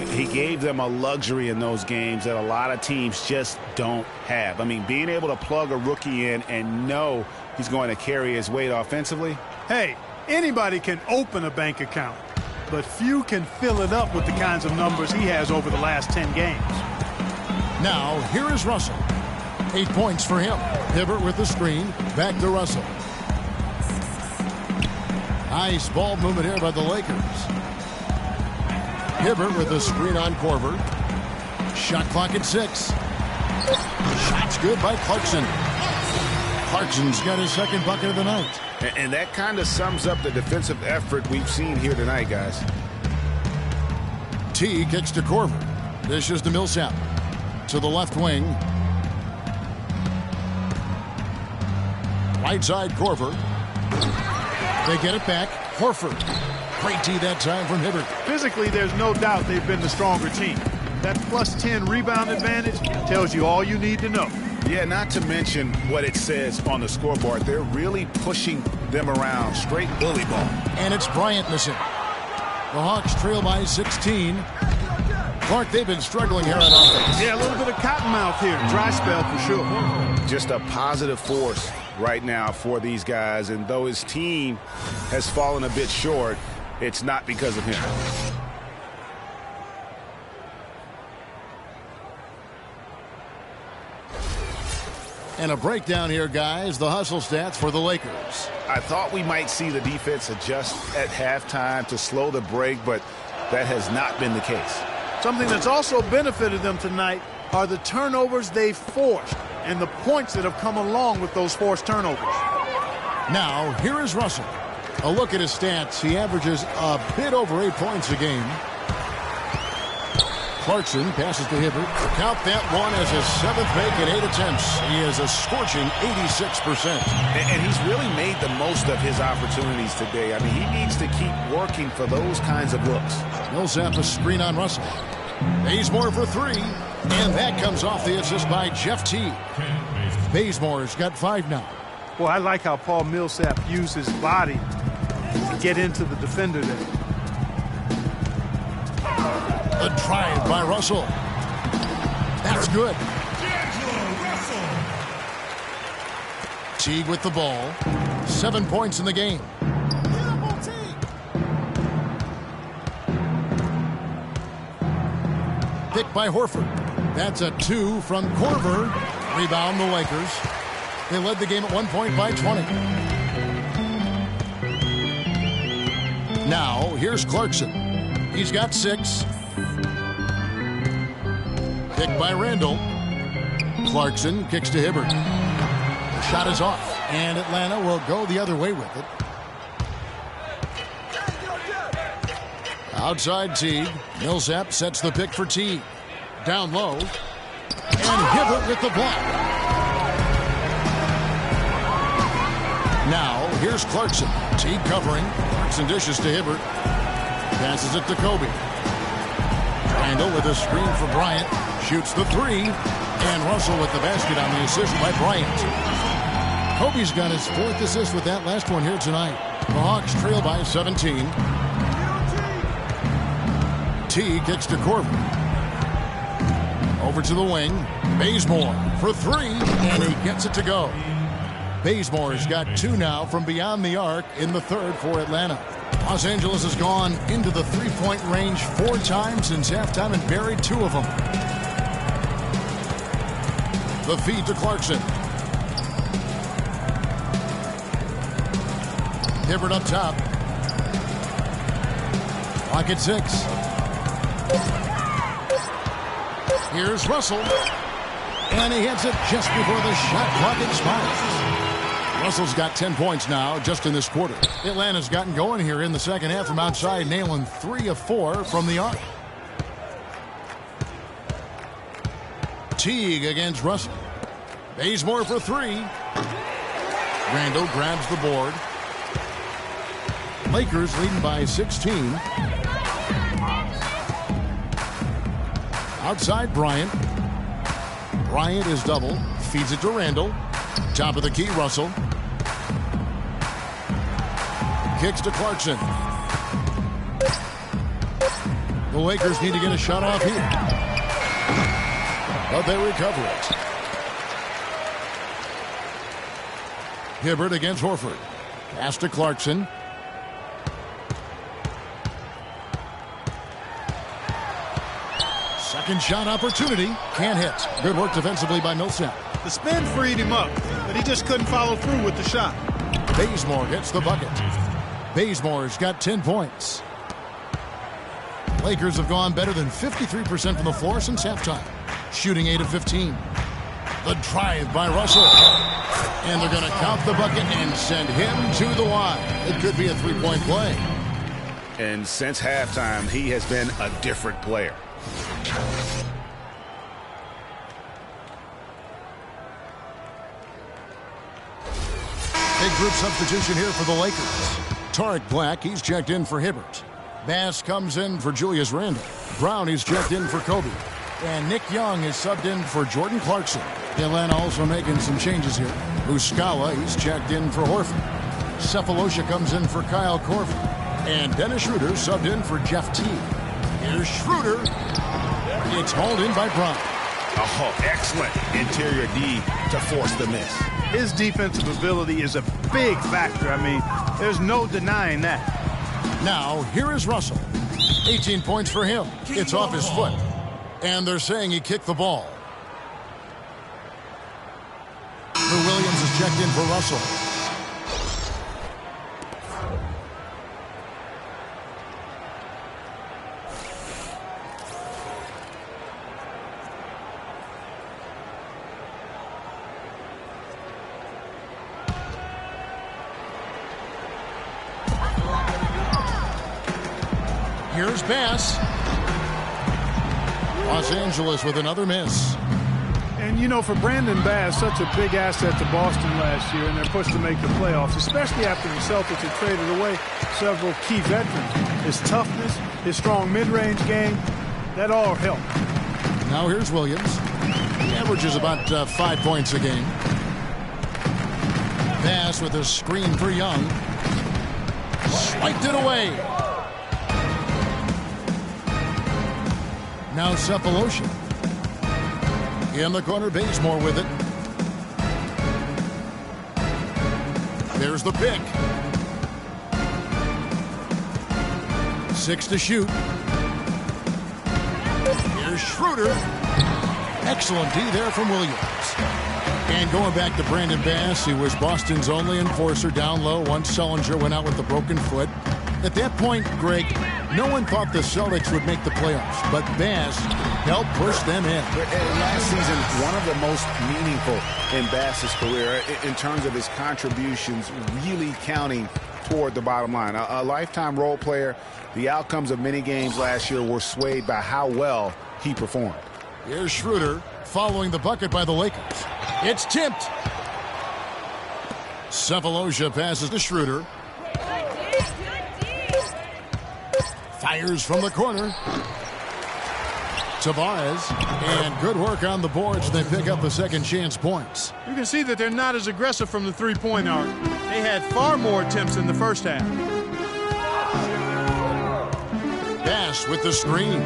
He gave them a luxury in those games that a lot of teams just don't have. I mean, being able to plug a rookie in and know he's going to carry his weight offensively. Hey, anybody can open a bank account, but few can fill it up with the kinds of numbers he has over the last 10 games. Now, here is Russell. 8 points for him. Hibbert with the screen. Back to Russell. Nice ball movement here by the Lakers. Hibbert with the screen on Korver. Shot clock at 6. Shot's good by Clarkson. Clarkson's got his second bucket of the night. And that kind of sums up the defensive effort we've seen here tonight, guys. T kicks to Korver. Dishes to Millsap. To the left wing. Right side, Korver. They get it back. Horford. Great D that time from Hibbert. Physically, there's no doubt they've been the stronger team. That plus 10 rebound advantage tells you all you need to know. Yeah, not to mention what it says on the scoreboard. They're really pushing them around. Straight bully ball. And it's Bryant missing. The Hawks trail by 16. Clark, they've been struggling here on offense. Yeah, a little bit of cottonmouth here. Dry spell for sure. Just a positive force right now for these guys. And though his team has fallen a bit short, it's not because of him. And a breakdown here, guys. The hustle stats for the Lakers. I thought we might see the defense adjust at halftime to slow the break, but that has not been the case. Something that's also benefited them tonight are the turnovers they've forced and the points that have come along with those forced turnovers. Now, here is Russell. A look at his stats. He averages a bit over 8 points a game. Clarkson passes to Hibbert. Count that one as his 7th make in 8 attempts. He is a scorching 86%. And he's really made the most of his opportunities today. I mean, he needs to keep working for those kinds of looks. Millsap a screen on Russell. Bazemore for 3. And that comes off the assist by Jeff T. Bazemore's got 5 now. Well, I like how Paul Millsap used his body to get into the defender there. A drive by Russell. That's good. Teague with the ball. 7 points in the game. Picked by Horford. That's a 2 from Korver. Rebound the Lakers. They led the game at one point by 20. Now, here's Clarkson. He's got 6. Picked by Randall. Clarkson kicks to Hibbert. The shot is off, and Atlanta will go the other way with it. Outside Teague. Millsap sets the pick for Teague. Down low. And Hibbert with the block. Now, here's Clarkson. Teague covering. Clarkson dishes to Hibbert. Passes it to Kobe. Randall with a screen for Bryant. Shoots the 3. And Russell with the basket on the assist by Bryant. Kobe's got his 4th assist with that last one here tonight. The Hawks trail by 17. T kicks to Corbin. Over to the wing. Bazemore for 3. And he gets it to go. Bazemore's got 2 now from beyond the arc in the 3rd for Atlanta. Los Angeles has gone into the 3-point range 4 times since halftime and buried 2 of them. The feed to Clarkson. Hibbert up top. Clock at 6. Here's Russell. And he hits it just before the shot clock expires. Russell's got 10 points now just in this quarter. Atlanta's gotten going here in the second half from outside, nailing 3 of 4 from the arc. Teague against Russell. Bazemore for 3. Randall grabs the board. Lakers leading by 16. Outside Bryant. Bryant is double. Feeds it to Randall. Top of the key, Russell. Kicks to Clarkson. The Lakers need to get a shot off here. But they recover it. Hibbert against Horford. Pass to Clarkson. Second shot opportunity. Can't hit. Good work defensively by Millsap. The spin freed him up, but he just couldn't follow through with the shot. Bazemore gets the bucket. Bazemore's got 10 points. Lakers have gone better than 53% from the floor since halftime. Shooting 8 of 15. The drive by Russell. And they're going to count the bucket and send him to the line. It could be a 3-point play. And since halftime, he has been a different player. Big group substitution here for the Lakers. Tarek Black, he's checked in for Hibbert. Bass comes in for Julius Randle. Brown, he's checked in for Kobe. And Nick Young is subbed in for Jordan Clarkson. Atlanta also making some changes here. Muscala, he's checked in for Horford. Cephalosha comes in for Kyle Korver. And Dennis Schroeder subbed in for Jeff Teague. Here's Schroeder. It's hauled in by Brown. Oh, excellent interior D to force the miss. His defensive ability is a big factor. I mean, there's no denying that. Now, here is Russell. 18 points for him. It's off his foot. And they're saying he kicked the ball. Lou Williams is checked in for Russell. Here's Bass. Los Angeles with another miss. And, you know, for Brandon Bass, such a big asset to Boston last year, and they're pushed to make the playoffs, especially after the Celtics had traded away several key veterans. His toughness, his strong mid-range game, that all helped. Now here's Williams. He averages about 5 points a game. Bass with a screen for Young. Swiped it away. Now Cephalosha. In the corner, Bazemore with it. There's the pick. 6 to shoot. Here's Schroeder. Excellent D there from Williams. And going back to Brandon Bass, he was Boston's only enforcer down low once Sullinger went out with a broken foot. At that point, Greg, no one thought the Celtics would make the playoffs, but Bass helped push them in. And last season, one of the most meaningful in Bass's career in terms of his contributions really counting toward the bottom line. A lifetime role player, the outcomes of many games last year were swayed by how well he performed. Here's Schroeder following the bucket by the Lakers. It's tipped. Sefolosha passes to Schroeder. Fires from the corner. Tavares, and good work on the boards. They pick up the second chance points. You can see that they're not as aggressive from the three-point arc. They had far more attempts in the first half. Bass with the screen.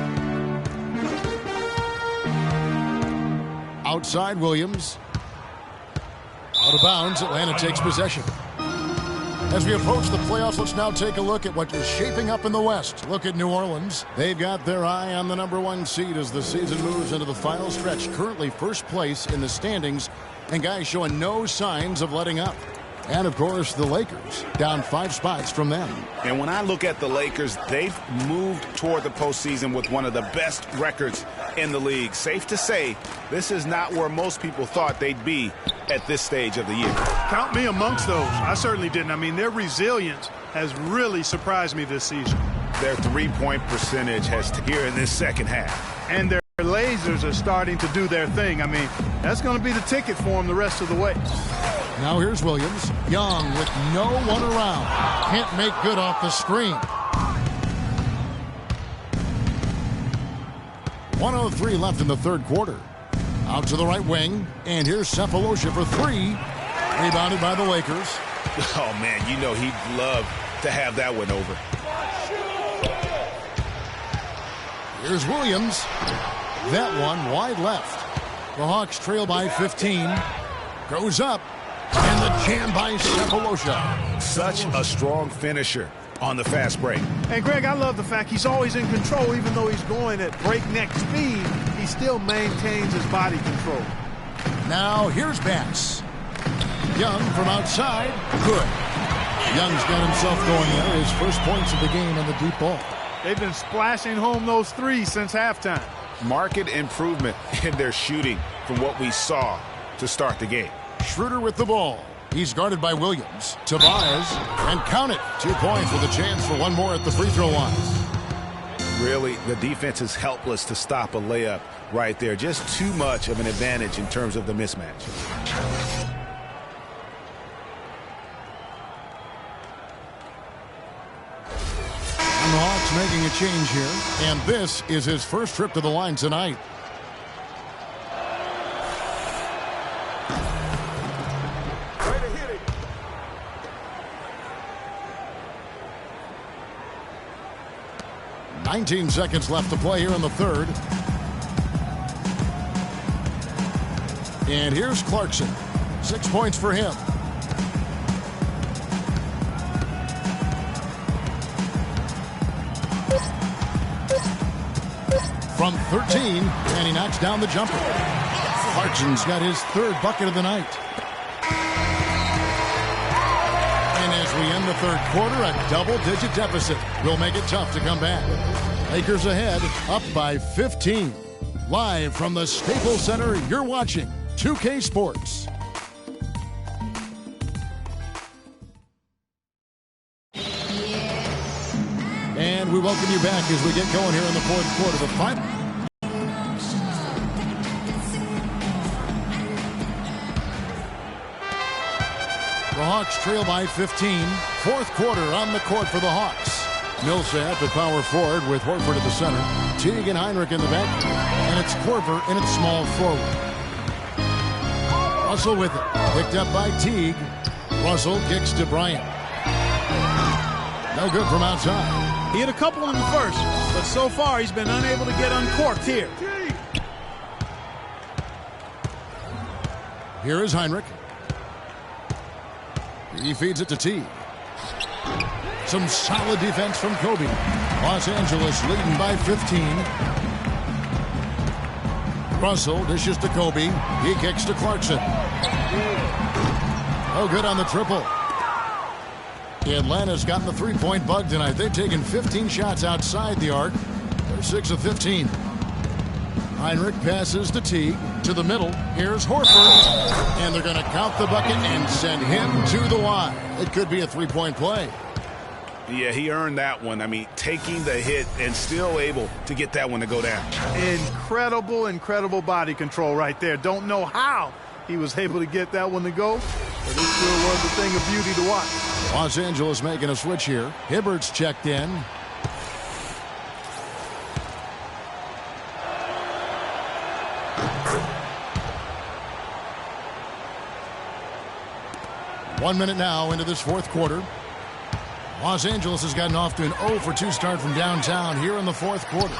Outside Williams. Out of bounds, Atlanta takes possession. As we approach the playoffs, let's now take a look at what is shaping up in the West. Look at New Orleans. They've got their eye on the #1 seed as the season moves into the final stretch. Currently first place in the standings, and guys showing no signs of letting up. And, of course, the Lakers, down 5 spots from them. And when I look at the Lakers, they've moved toward the postseason with one of the best records in the league. Safe to say, this is not where most people thought they'd be at this stage of the year. Count me amongst those. I certainly didn't. I mean, their resilience has really surprised me this season. Their three-point percentage has here in this second half. And their lasers are starting to do their thing. I mean, that's going to be the ticket for them the rest of the way. Now here's Williams. Young with no one around. Can't make good off the screen. 1:03 left in the third quarter. Out to the right wing. And here's Sefolosha for 3. Rebounded by the Lakers. Oh, man, you know he'd love to have that one over. Here's Williams. That one wide left. The Hawks trail by 15. Goes up. And the jam by Sefolosha. Such a strong finisher on the fast break. And, Greg, I love the fact he's always in control. Even though he's going at breakneck speed, he still maintains his body control. Now here's Bass. Young from outside. Good. Young's got himself going there. His first points of the game in the deep ball. They've been splashing home those threes since halftime. Marked improvement in their shooting from what we saw to start the game. Schroeder with the ball. He's guarded by Williams. Tavares, and count it. 2 points with a chance for one more at the free throw line. Really, the defense is helpless to stop a layup right there. Just too much of an advantage in terms of the mismatch. And the Hawks making a change here. And this is his first trip to the line tonight. Way to hit it. 19 seconds left to play here in the third. And here's Clarkson. 6 points for him. From 13, and he knocks down the jumper. Clarkson's got his third bucket of the night. And as we end the third quarter, a double-digit deficit will make it tough to come back. Lakers ahead, up by 15. Live from the Staples Center, you're watching 2K Sports. And we welcome you back as we get going here in the fourth quarter. The final. The Hawks trail by 15. Fourth quarter on the court for the Hawks. Millsap, the power forward, with Horford at the center. Teague and Heinrich in the back. And it's Korver in its small forward. Russell with it. Picked up by Teague. Russell kicks to Bryant. No good from outside. He hit a couple in the first, but so far he's been unable to get uncorked here. Here is Heinrich. He feeds it to Teague. Some solid defense from Kobe. Los Angeles leading by 15. Russell dishes to Kobe. He kicks to Clarkson. Oh, good on the triple. Atlanta's gotten the three-point bug tonight. They've taken 15 shots outside the arc. They're 6 of 15. Heinrich passes to Teague to the middle. Here's Horford. And they're going to count the bucket and send him to the line. It could be a three-point play. Yeah, he earned that one. I mean, taking the hit and still able to get that one to go down. Incredible body control right there. Don't know how he was able to get that one to go, but it still was a thing of beauty to watch. Los Angeles making a switch here. Hibbert's checked in. One minute now into this fourth quarter. Los Angeles has gotten off to an 0 for 2 start from downtown here in the fourth quarter.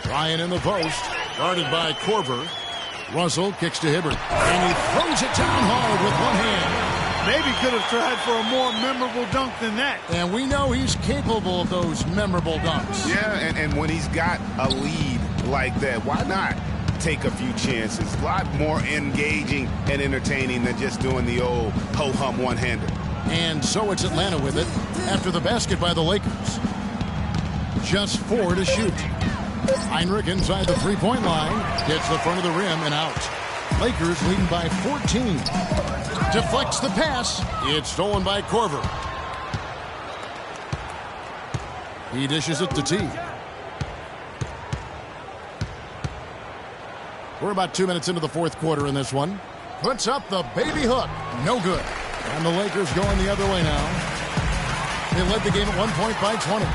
Ryan in the post, guarded by Korver. Russell kicks to Hibbert, and he throws it down hard with one hand. Maybe could have tried for a more memorable dunk than that. And we know he's capable of those memorable dunks. Yeah, and when he's got a lead like that, why not take a few chances? A lot more engaging and entertaining than just doing the old ho-hum one-hander. And so it's Atlanta with it after the basket by the Lakers. Just 4 to shoot. Heinrich inside the three-point line. Hits the front of the rim and out. Lakers leading by 14. Deflects the pass. It's stolen by Korver. He dishes it to Teague. We're about 2 minutes into the fourth quarter in this one. Puts up the baby hook. No good. And the Lakers going the other way now. They led the game at 1 point by 20.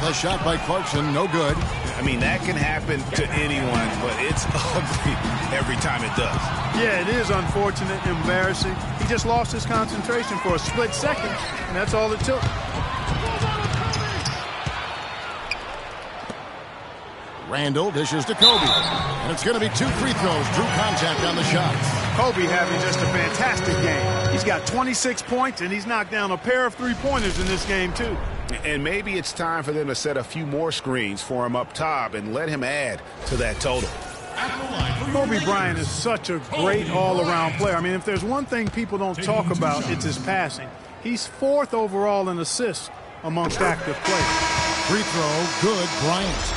The shot by Clarkson, no good. I mean, that can happen to anyone, but it's ugly every time it does. Yeah, it is unfortunate, embarrassing. He just lost his concentration for a split second, and that's all it took. Randall dishes to Kobe. And it's going to be 2 free throws. Drew contact on the shots. Kobe having just a fantastic game. He's got 26 points, and he's knocked down a pair of three-pointers in this game, too. And maybe it's time for them to set a few more screens for him up top and let him add to that total. Kobe Bryant is such a great all-around player. I mean, if there's one thing people don't talk about, it's his passing. He's 4th overall in assists amongst active players. Free throw, good, Bryant.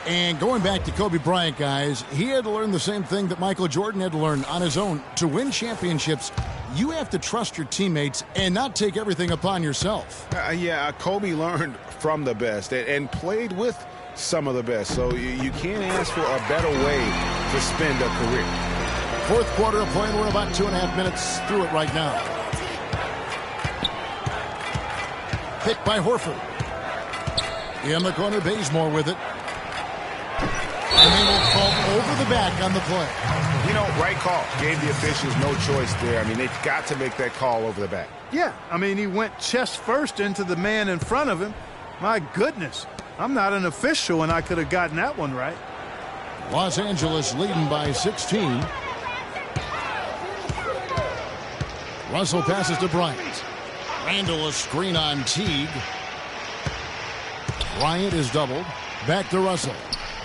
And going back to Kobe Bryant, guys, he had to learn the same thing that Michael Jordan had to learn on his own. To win championships, you have to trust your teammates and not take everything upon yourself. Kobe learned from the best and played with some of the best. So you can't ask for a better way to spend a career. Fourth quarter of play, we're about 2.5 minutes through it right now. Picked by Horford. In the corner, Bazemore with it. And they will fall over the back on the play. You know, right call. Gave the officials no choice there. I mean, they've got to make that call over the back. Yeah, I mean, he went chest first into the man in front of him. My goodness, I'm not an official, and I could have gotten that one right. Los Angeles leading by 16. Russell passes to Bryant. Randall a screen on Teague. Bryant is doubled. Back to Russell.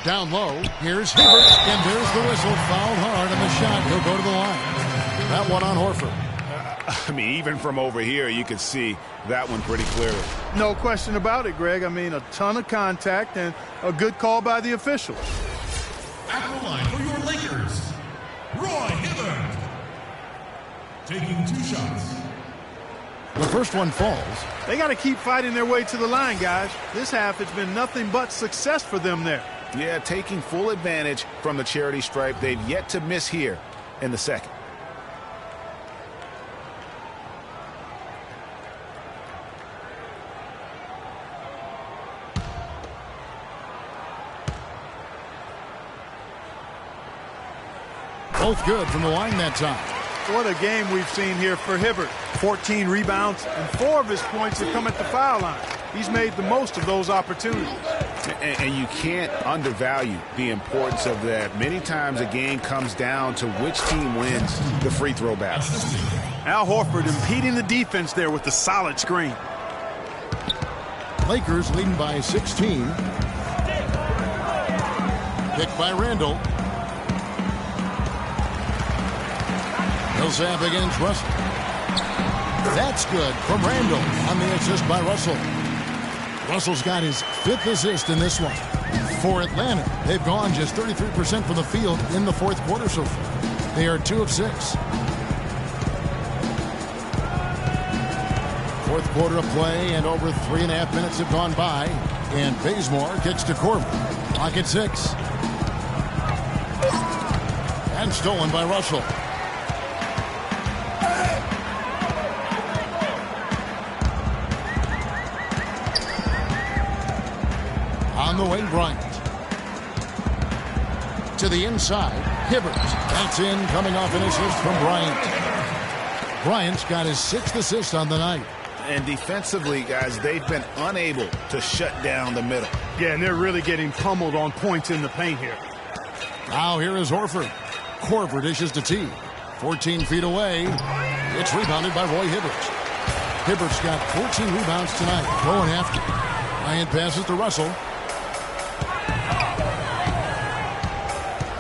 Down low, here's Hibbert, and there's the whistle. Fouled hard on the shot. He'll go to the line. That one on Horford. I mean, even from over here, you can see that one pretty clearly. No question about it, Greg. I mean, a ton of contact and a good call by the officials. At the line for your Lakers, Roy Hibbert. Taking 2 shots. The first one falls. They got to keep fighting their way to the line, guys. This half has been nothing but success for them there. Yeah, taking full advantage from the charity stripe. They've yet to miss here in the second. Both good from the line that time. What a game we've seen here for Hibbert. 14 rebounds, and 4 of his points have come at the foul line. He's made the most of those opportunities. And you can't undervalue the importance of that. Many times a game comes down to which team wins the free throw battle. Al Horford impeding the defense there with the solid screen. Lakers leading by 16. Picked by Randall. Millsap against Russell. That's good from Randall on the assist by Russell. Russell's got his 5th assist in this one. For Atlanta, they've gone just 33% from the field in the 4th quarter so far. They are 2 of 6. 4th quarter of play, and over 3.5 minutes have gone by. And Bazemore kicks to Corbin. Clock at 6. And stolen by Russell. On the wing, Bryant. To the inside, Hibbert. That's in, coming off an assist from Bryant. Bryant's got his 6th assist on the night. And defensively, guys, they've been unable to shut down the middle. Yeah, and they're really getting pummeled on points in the paint here. Now here is Horford. Korver dishes to T. 14 feet away. It's rebounded by Roy Hibbert. Hibbert's got 14 rebounds tonight. Going after. Bryant passes to Russell.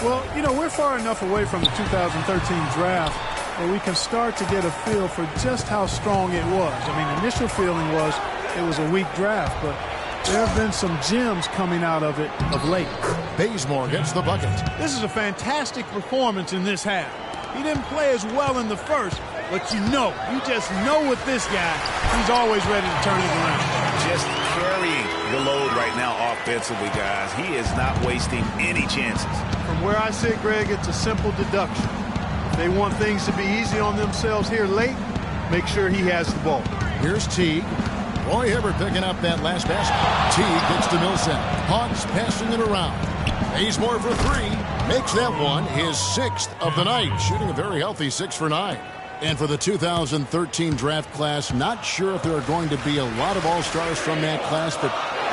Well, you know, we're far enough away from the 2013 draft where we can start to get a feel for just how strong it was. I mean, initial feeling was it was a weak draft, but there have been some gems coming out of it of late. Bazemore gets the bucket. This is a fantastic performance in this half. He didn't play as well in the first, but you just know with this guy, he's always ready to turn it around. Just carrying the load right now offensively, guys. He is not wasting any chances. From where I sit, Greg, it's a simple deduction. If they want things to be easy on themselves here late, make sure he has the ball. Here's Teague. Roy Hibbert picking up that last basket. Teague gets to Millsap. Hawks passing it around. Bazemore for 3. Makes that one his 6th of the night. Shooting a very healthy 6 for 9. And for the 2013 draft class, not sure if there are going to be a lot of all-stars from that class, but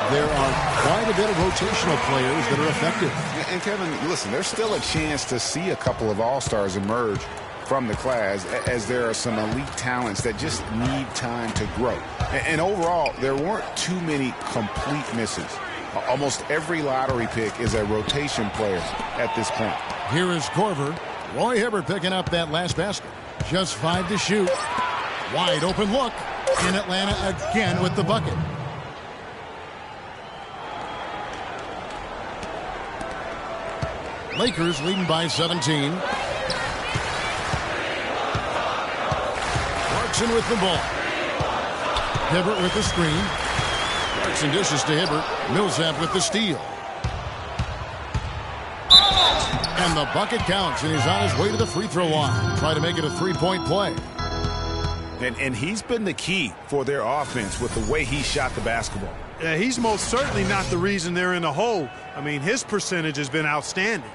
there are quite a bit of rotational players that are effective. And Kevin, listen, there's still a chance to see a couple of all-stars emerge from the class, as there are some elite talents that just need time to grow. And overall, there weren't too many complete misses. Almost every lottery pick is a rotation player at this point. Here is Korver. Roy Hibbert picking up that last basket. Just 5 to shoot. Wide open look. In Atlanta again with the bucket. Lakers leading by 17. Clarkson with the ball. Hibbert with the screen. Clarkson dishes to Hibbert. Millsap with the steal. And the bucket counts, and he's on his way to the free throw line. Try to make it a 3-point play. And he's been the key for their offense with the way he shot the basketball. Yeah, he's most certainly not the reason they're in a hole. I mean, his percentage has been outstanding.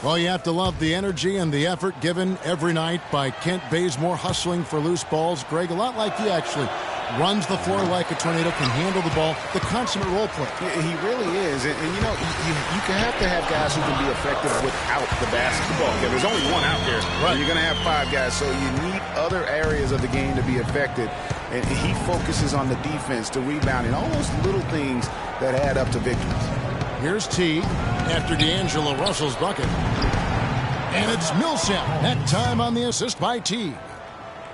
Well, you have to love the energy and the effort given every night by Kent Bazemore, hustling for loose balls. Greg, a lot like you actually. Runs the floor like a tornado, can handle the ball, the consummate role player. Yeah, he really is. And you know, you have to have guys who can be effective without the basketball. Yeah, there's only one out there. Right. You're going to have 5 guys, so you need other areas of the game to be effective. And he focuses on the defense, the rebounding, all those little things that add up to victories. Here's Teague after D'Angelo Russell's bucket. And it's Millsap. That time on the assist by Teague.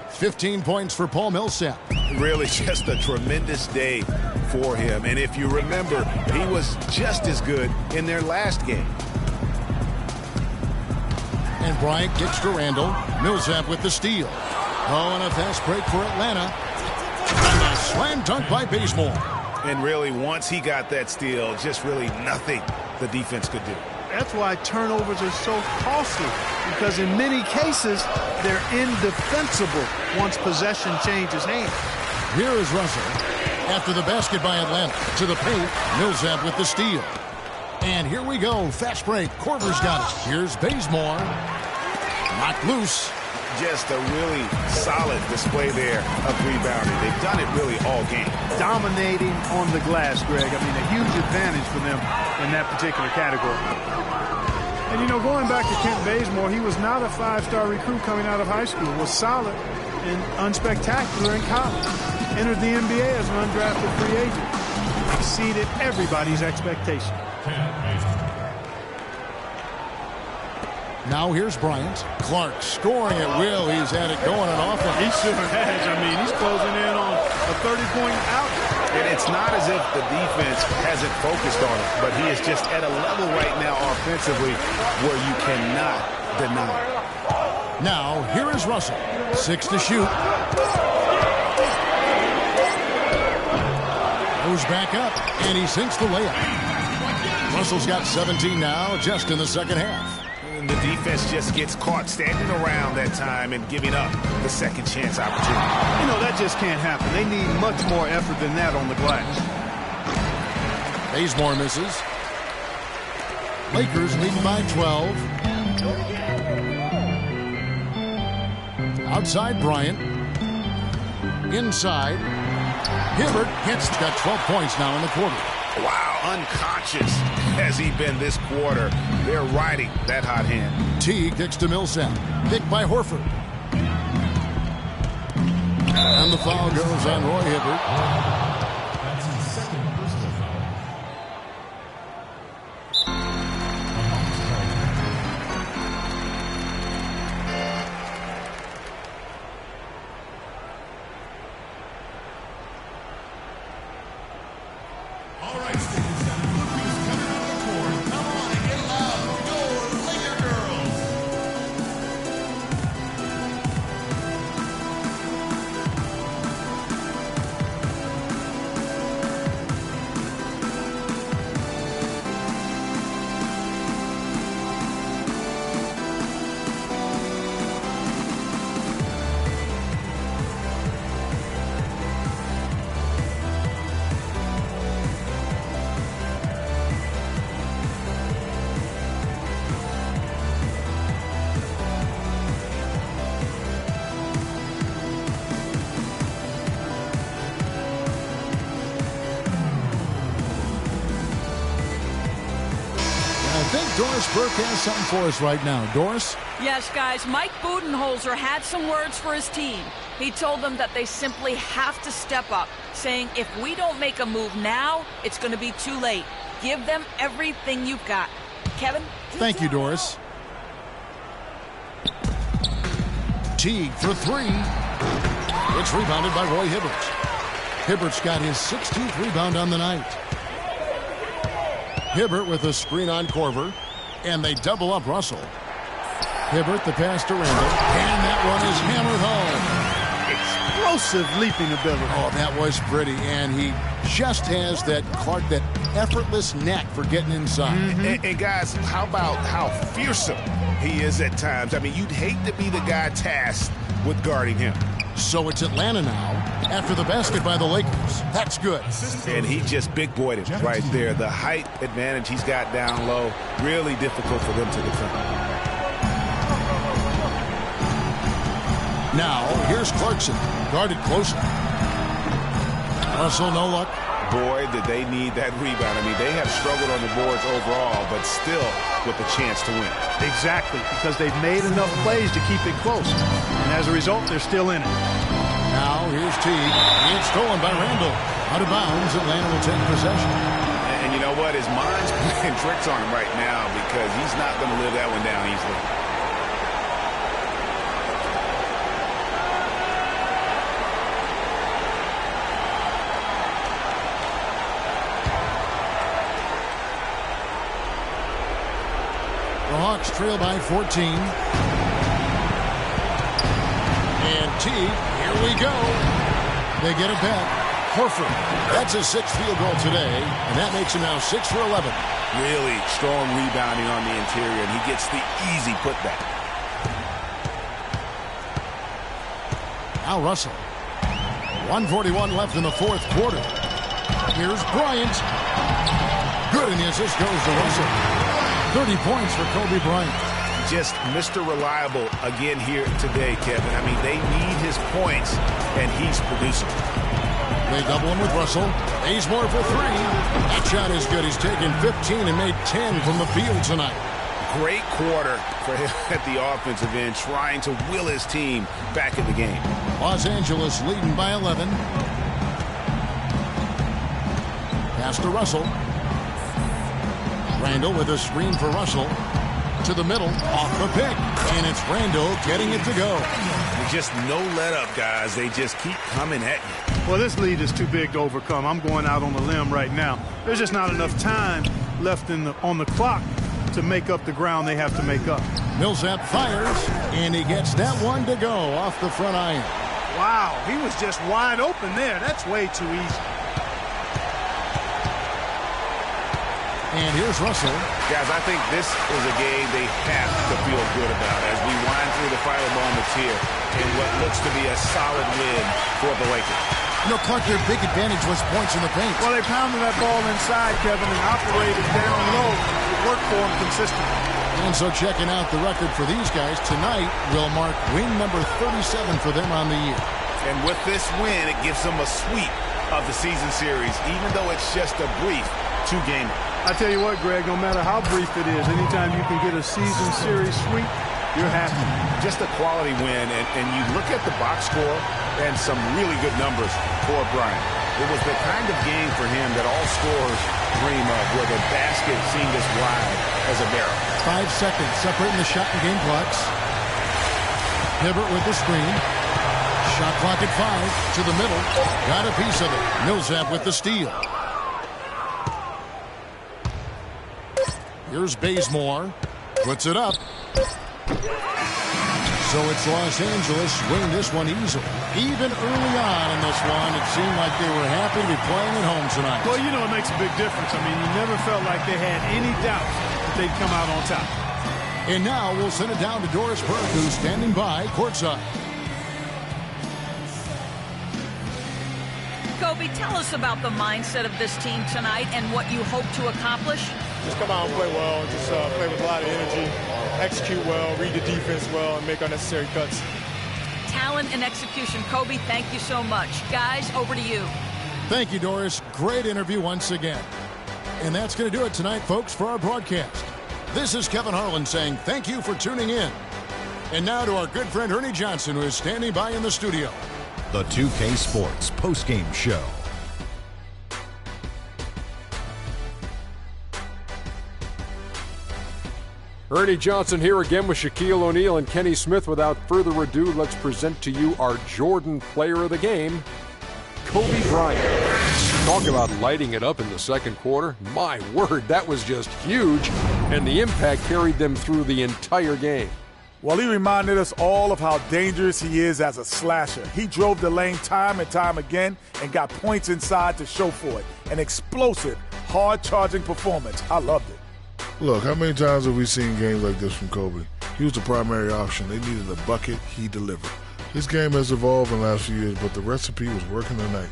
15 points for Paul Millsap. Really just a tremendous day for him. And if you remember, he was just as good in their last game. And Bryant gets to Randall. Millsap with the steal. Oh, and a fast break for Atlanta. And a slam dunk by Bazemore. And really, once he got that steal, just really nothing the defense could do. That's why turnovers are so costly, because in many cases, they're indefensible once possession changes hands. Here is Russell. After the basket by Atlanta. To the paint. Millsap with the steal. And here we go. Fast break. Korver's got it. Here's Bazemore. Knocked loose. Just a really solid display there of rebounding. They've done it really all game. Dominating on the glass, Greg. I mean, a huge advantage for them in that particular category. And, you know, going back to Kent Bazemore, he was not a 5-star recruit coming out of high school. Was solid and unspectacular in college. Entered the NBA as an undrafted free agent. Exceeded everybody's expectation. Now here's Bryant. Clark scoring at will. He's had it going on offense. He sure has. I mean, he's closing in on a 30-point out. And it's not as if the defense hasn't focused on it, but he is just at a level right now offensively where you cannot deny it. Now, here is Russell. 6 to shoot. Goes back up, and he sinks the layup. Russell's got 17 now, just in the second half. And the defense just gets caught standing around that time and giving up the second chance opportunity. You know, that just can't happen. They need much more effort than that on the glass. Bazemore misses. Lakers leading by 12. Outside Bryant. Inside. Hibbert hits. Got 12 points now in the quarter. Wow, unconscious has he been this quarter. They're riding that hot hand. Teague kicks to Millsap. Picked by Horford. And the foul goes on Roy Hibbert. That's his second personal foul. All right, students, got Bluebees coming on the court. Come on and get loud. Go, Laker girls. I think Doris Burke has something for us right now. Doris? Yes, guys, Mike Budenholzer had some words for his team. He told them that they simply have to step up, saying if we don't make a move now, it's going to be too late. Give them everything you've got. Kevin? Thank you, Doris. Teague for 3. It's rebounded by Roy Hibbert. Hibbert's got his 16th rebound on the night. Hibbert with a screen on Korver, and they double up Russell. Hibbert, the pass to Randall, and that one is hammered home. Explosive leaping ability. Oh, that was pretty, and he just has that Clark, that effortless knack for getting inside. And guys, how about how fearsome he is at times? I mean, you'd hate to be the guy tasked with guarding him. So it's Atlanta now after the basket by the Lakers. That's good. And he just big-boyed it right there. The height advantage he's got down low, really difficult for them to defend. Now, here's Clarkson, guarded closely. Russell, no luck. Boy, did they need that rebound. I mean, they have struggled on the boards overall, but still with a chance to win. Exactly, because they've made enough plays to keep it close. And as a result, they're still in it. Now, here's Teague. It's stolen by Randall. Out of bounds, Atlanta will take possession. And you know what? His mind's playing tricks on him right now because he's not going to live that one down easily. The Hawks trail by 14. And Teague, here we go. They get it back. Horford, that's his 6th field goal today, and that makes him now 6 for 11. Really strong rebounding on the interior, and he gets the easy putback. Now Russell. 1:41 left in the 4th quarter. Here's Bryant. Good, and the assist goes to Russell. 30 points for Kobe Bryant. Just Mr. Reliable again here today, Kevin. I mean, they need his points, and he's producing. They double him with Russell. Bazemore for 3. That shot is good. He's taken 15 and made 10 from the field tonight. Great quarter for him at the offensive end, trying to will his team back in the game. Los Angeles leading by 11. Pass to Russell. Randall with a screen for Russell. To the middle, off the pick. And it's Randall getting it to go. Just no let up, guys. They just keep coming at you. Well, this lead is too big to overcome. I'm going out on a limb right now. There's just not enough time left on the clock to make up the ground they have to make up. Millsap fires, and he gets that one to go off the front iron. Wow, he was just wide open there. That's way too easy. And here's Russell. Guys, I think this is a game they have to feel good about as we wind through the final moments here in what looks to be a solid win for the Lakers. You know, Clark, their big advantage was points in the paint. Well, they pounded that ball inside, Kevin, and operated down low. It worked for them consistently. And so checking out the record for these guys tonight will mark win number 37 for them on the year. And with this win, it gives them a sweep of the season series, even though it's just a brief two-gamer. I tell you what, Greg, no matter how brief it is, anytime you can get a season series sweep, you're happy. Just a quality win, and you look at the box score and some really good numbers for Bryant. It was the kind of game for him that all scorers dream of, where the basket seemed as wide as a barrel. 5 seconds separating the shot and game clocks. Hibbert with the screen. Shot clock at 5 to the middle. Got a piece of it. Millsap with the steal. Here's Bazemore. Puts it up. So it's Los Angeles winning this one easily. Even early on in this one, it seemed like they were happy to be playing at home tonight. Well, you know, it makes a big difference. I mean, you never felt like they had any doubts that they'd come out on top. And now we'll send it down to Doris Burke, who's standing by courtside. Kobe, tell us about the mindset of this team tonight and what you hope to accomplish. Just come out and play well, just play with a lot of energy, execute well, read the defense well, and make unnecessary cuts. Talent and execution. Kobe, thank you so much. Guys, over to you. Thank you, Doris. Great interview once again. And that's going to do it tonight, folks, for our broadcast. This is Kevin Harlan saying thank you for tuning in. And now to our good friend Ernie Johnson, who is standing by in the studio. The 2K Sports postgame show. Ernie Johnson here again with Shaquille O'Neal and Kenny Smith. Without further ado, let's present to you our Jordan player of the game, Kobe Bryant. Talk about lighting it up in the second quarter. My word, that was just huge, and the impact carried them through the entire game. Well, he reminded us all of how dangerous he is as a slasher. He drove the lane time and time again and got points inside to show for it. An explosive, hard-charging performance. I loved it. Look, how many times have we seen games like this from Kobe? He was the primary option. They needed a bucket. He delivered. His game has evolved in the last few years, but the recipe was working tonight.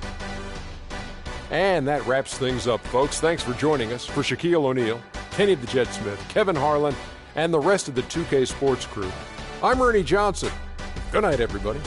And that wraps things up, folks. Thanks for joining us. For Shaquille O'Neal, Kenny the Jet Smith, Kevin Harlan, and the rest of the 2K Sports crew, I'm Ernie Johnson. Good night, everybody.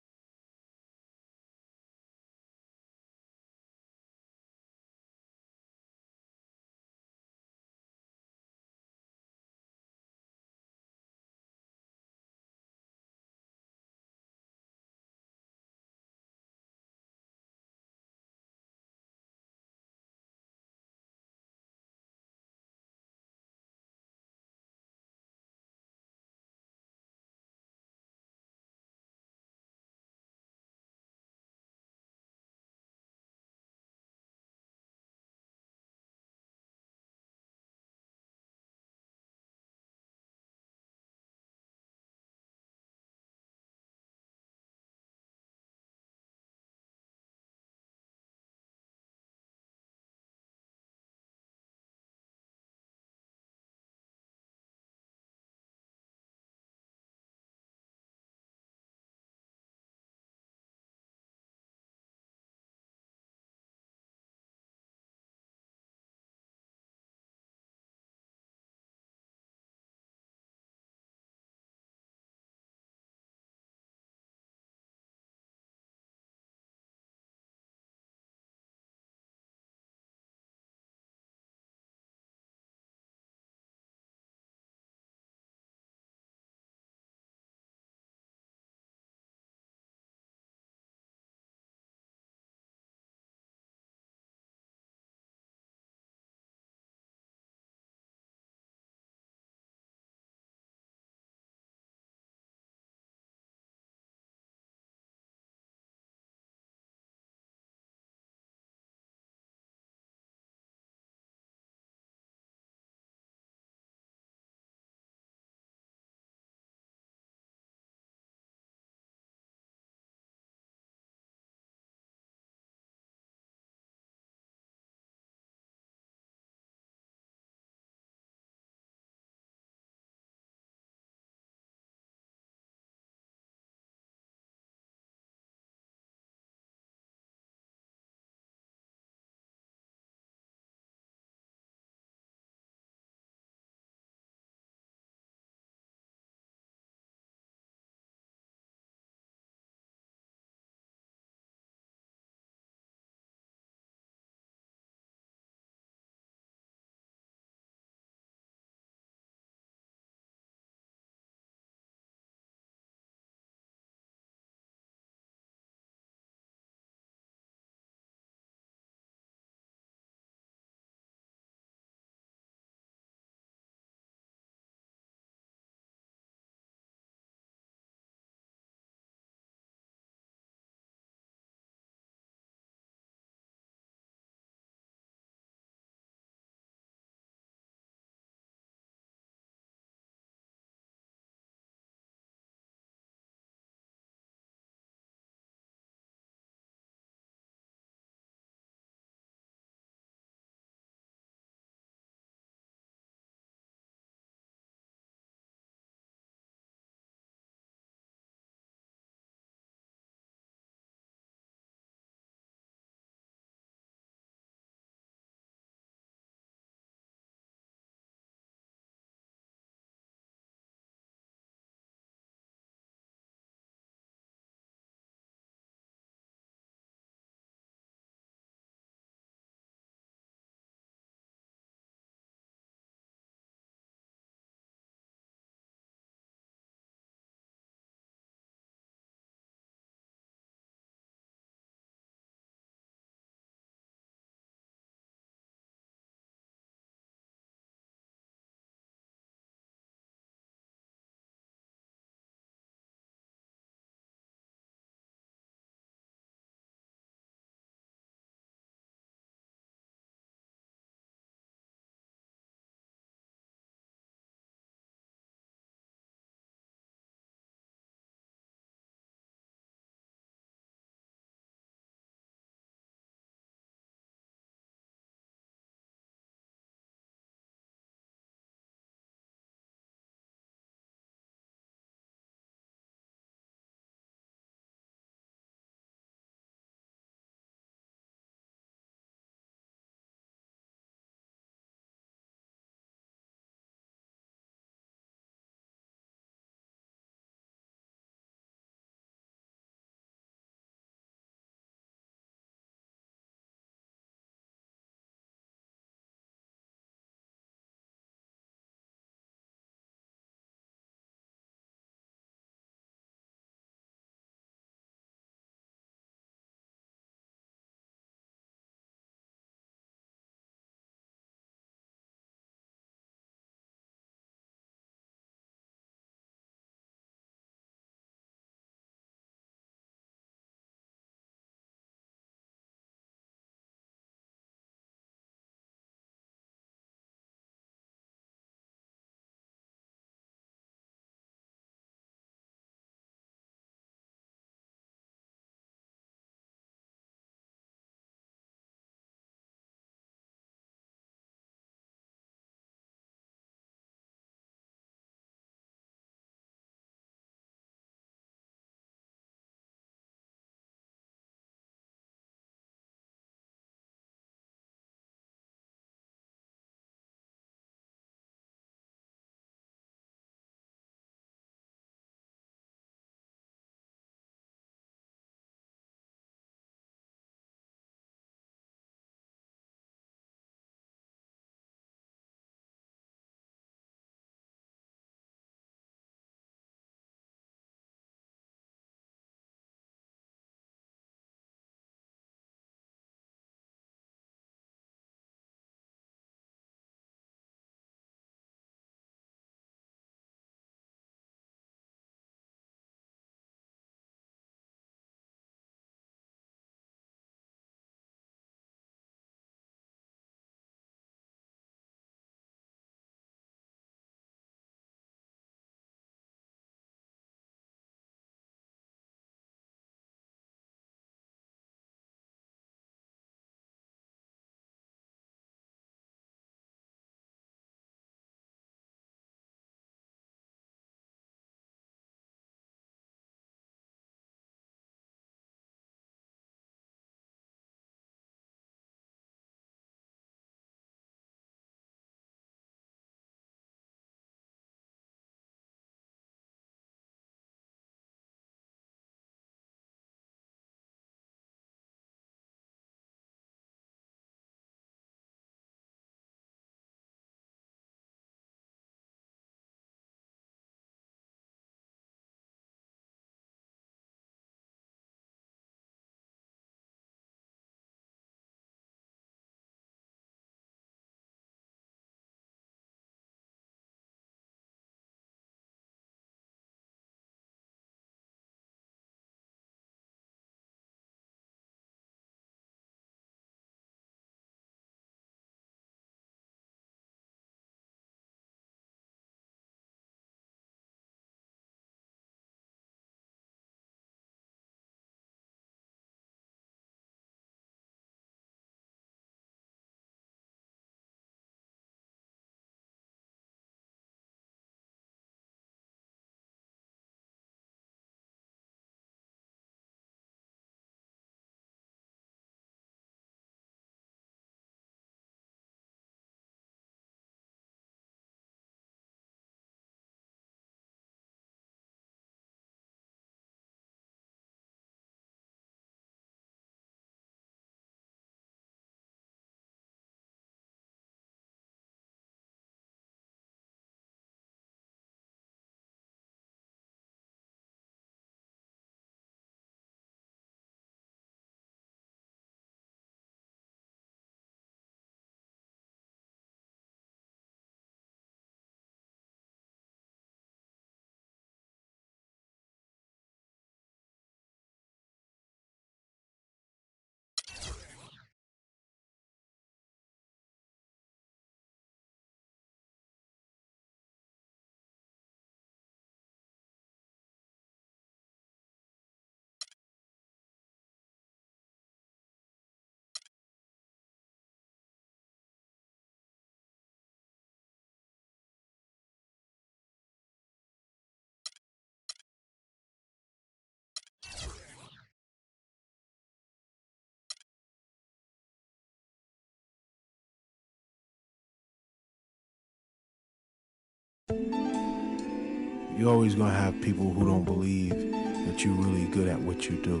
you're always going to have people who don't believe that you're really good at what you do.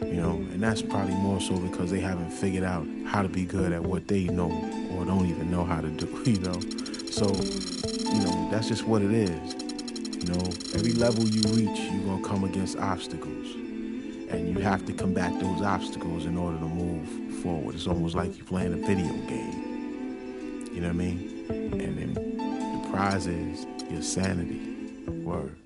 You know, and that's probably more so because they haven't figured out how to be good at what they know or don't even know how to do, you know. So, you know, that's just what it is. You know, every level you reach, you're going to come against obstacles. And you have to combat those obstacles in order to move forward. It's almost like you're playing a video game. You know what I mean? And then the prize is your sanity. Word.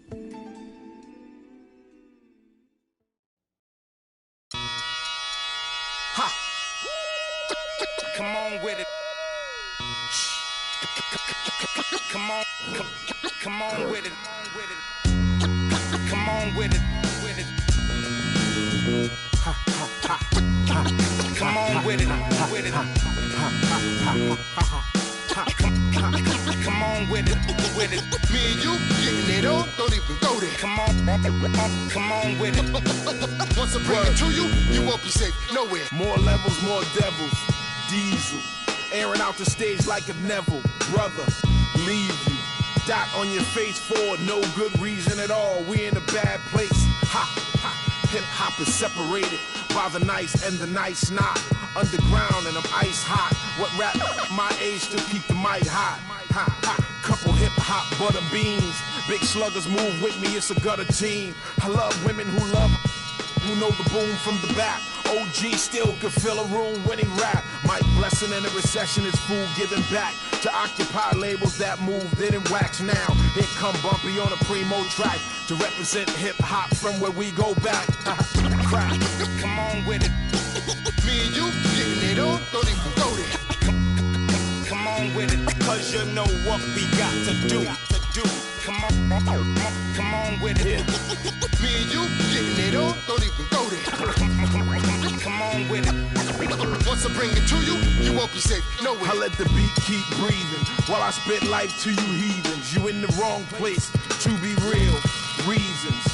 Come on with it. Come on, come on with it. Come on with it. Come on with it. Come on with it. Me and you getting it on, don't even go there. Come on with it. Once I bring it to you, you won't be safe nowhere. More levels, more devils. Diesel, airing out the stage like a Neville. Brother, leave you. Dot on your face for no good reason at all. We in a bad place. Ha, ha. Hip hop is separated by the nice and the nice not. Underground and I'm ice hot. What rap my age still keep the mic hot. Ha, ha. Couple hip hop butter beans. Big sluggers move with me, it's a gutter team. I love women who know the boom from the back. OG still could fill a room when he rap. Mike Blessing in a recession is fool giving back to occupy labels that move, didn't wax now. Here come Bumpy on a primo track to represent hip hop from where we go back. Crap. Come on with it. Me and you getting it on, don't even go there. Come on with it. Cause you know what we got to do. Come on with it. Me and you getting it on, don't even go there. Come on with it. Once I bring it to you, you won't be safe nowhere. I let the beat keep breathing while I spit life to you heathens. You in the wrong place, to be real, reasons.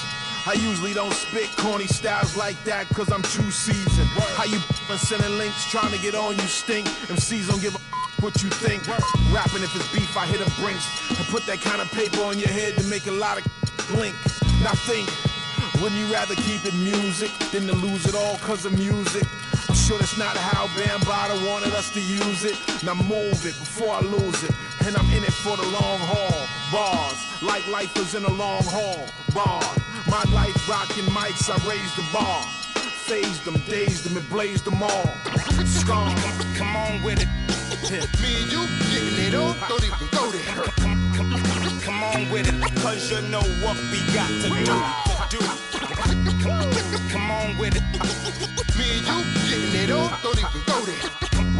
I usually don't spit corny styles like that cause I'm too seasoned. How you sending links trying to get on you stink. MCs don't give a what you think. Rapping if it's beef I hit a brinks and put that kind of paper on your head to make a lot of blink. Now think, wouldn't you rather keep it music than to lose it all cause of music? I'm sure that's not how Bambaataa wanted us to use it. Now move it before I lose it. And I'm in it for the long haul. Bars, like lifers in a long haul. Bar, my life rocking mics, I raised the bar. Phased them, dazed them, and blazed them all. Scar, come on with it. Me and you getting it on, don't even go there. Come on with it. Cause you know what we got to do. Come on with it. Me and you getting it on, don't even go there.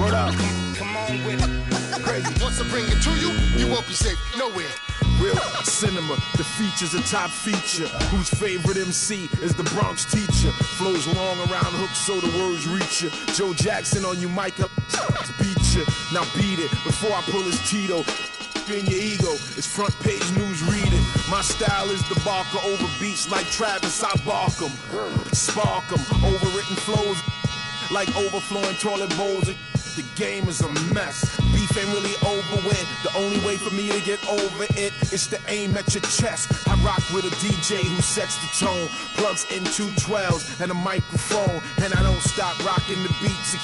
Word up. Come on with it. Crazy. Once I bring it to you, you won't be safe nowhere. Real cinema, the feature's a top feature. Whose favorite MC is the Bronx teacher? Flows long around hooks so the words reach you. Joe Jackson on you, Micah, beat you. Now beat it before I pull his Tito. In your ego, it's front page news, read it. My style is the barker over beats like Travis, I bark 'em. Spark 'em, overwritten flows like overflowing toilet bowls. The game is a mess. Beef ain't really over with. The only way for me to get over it is to aim at your chest. I rock with a DJ who sets the tone, plugs in 212s and a microphone, and I don't stop rocking the beats.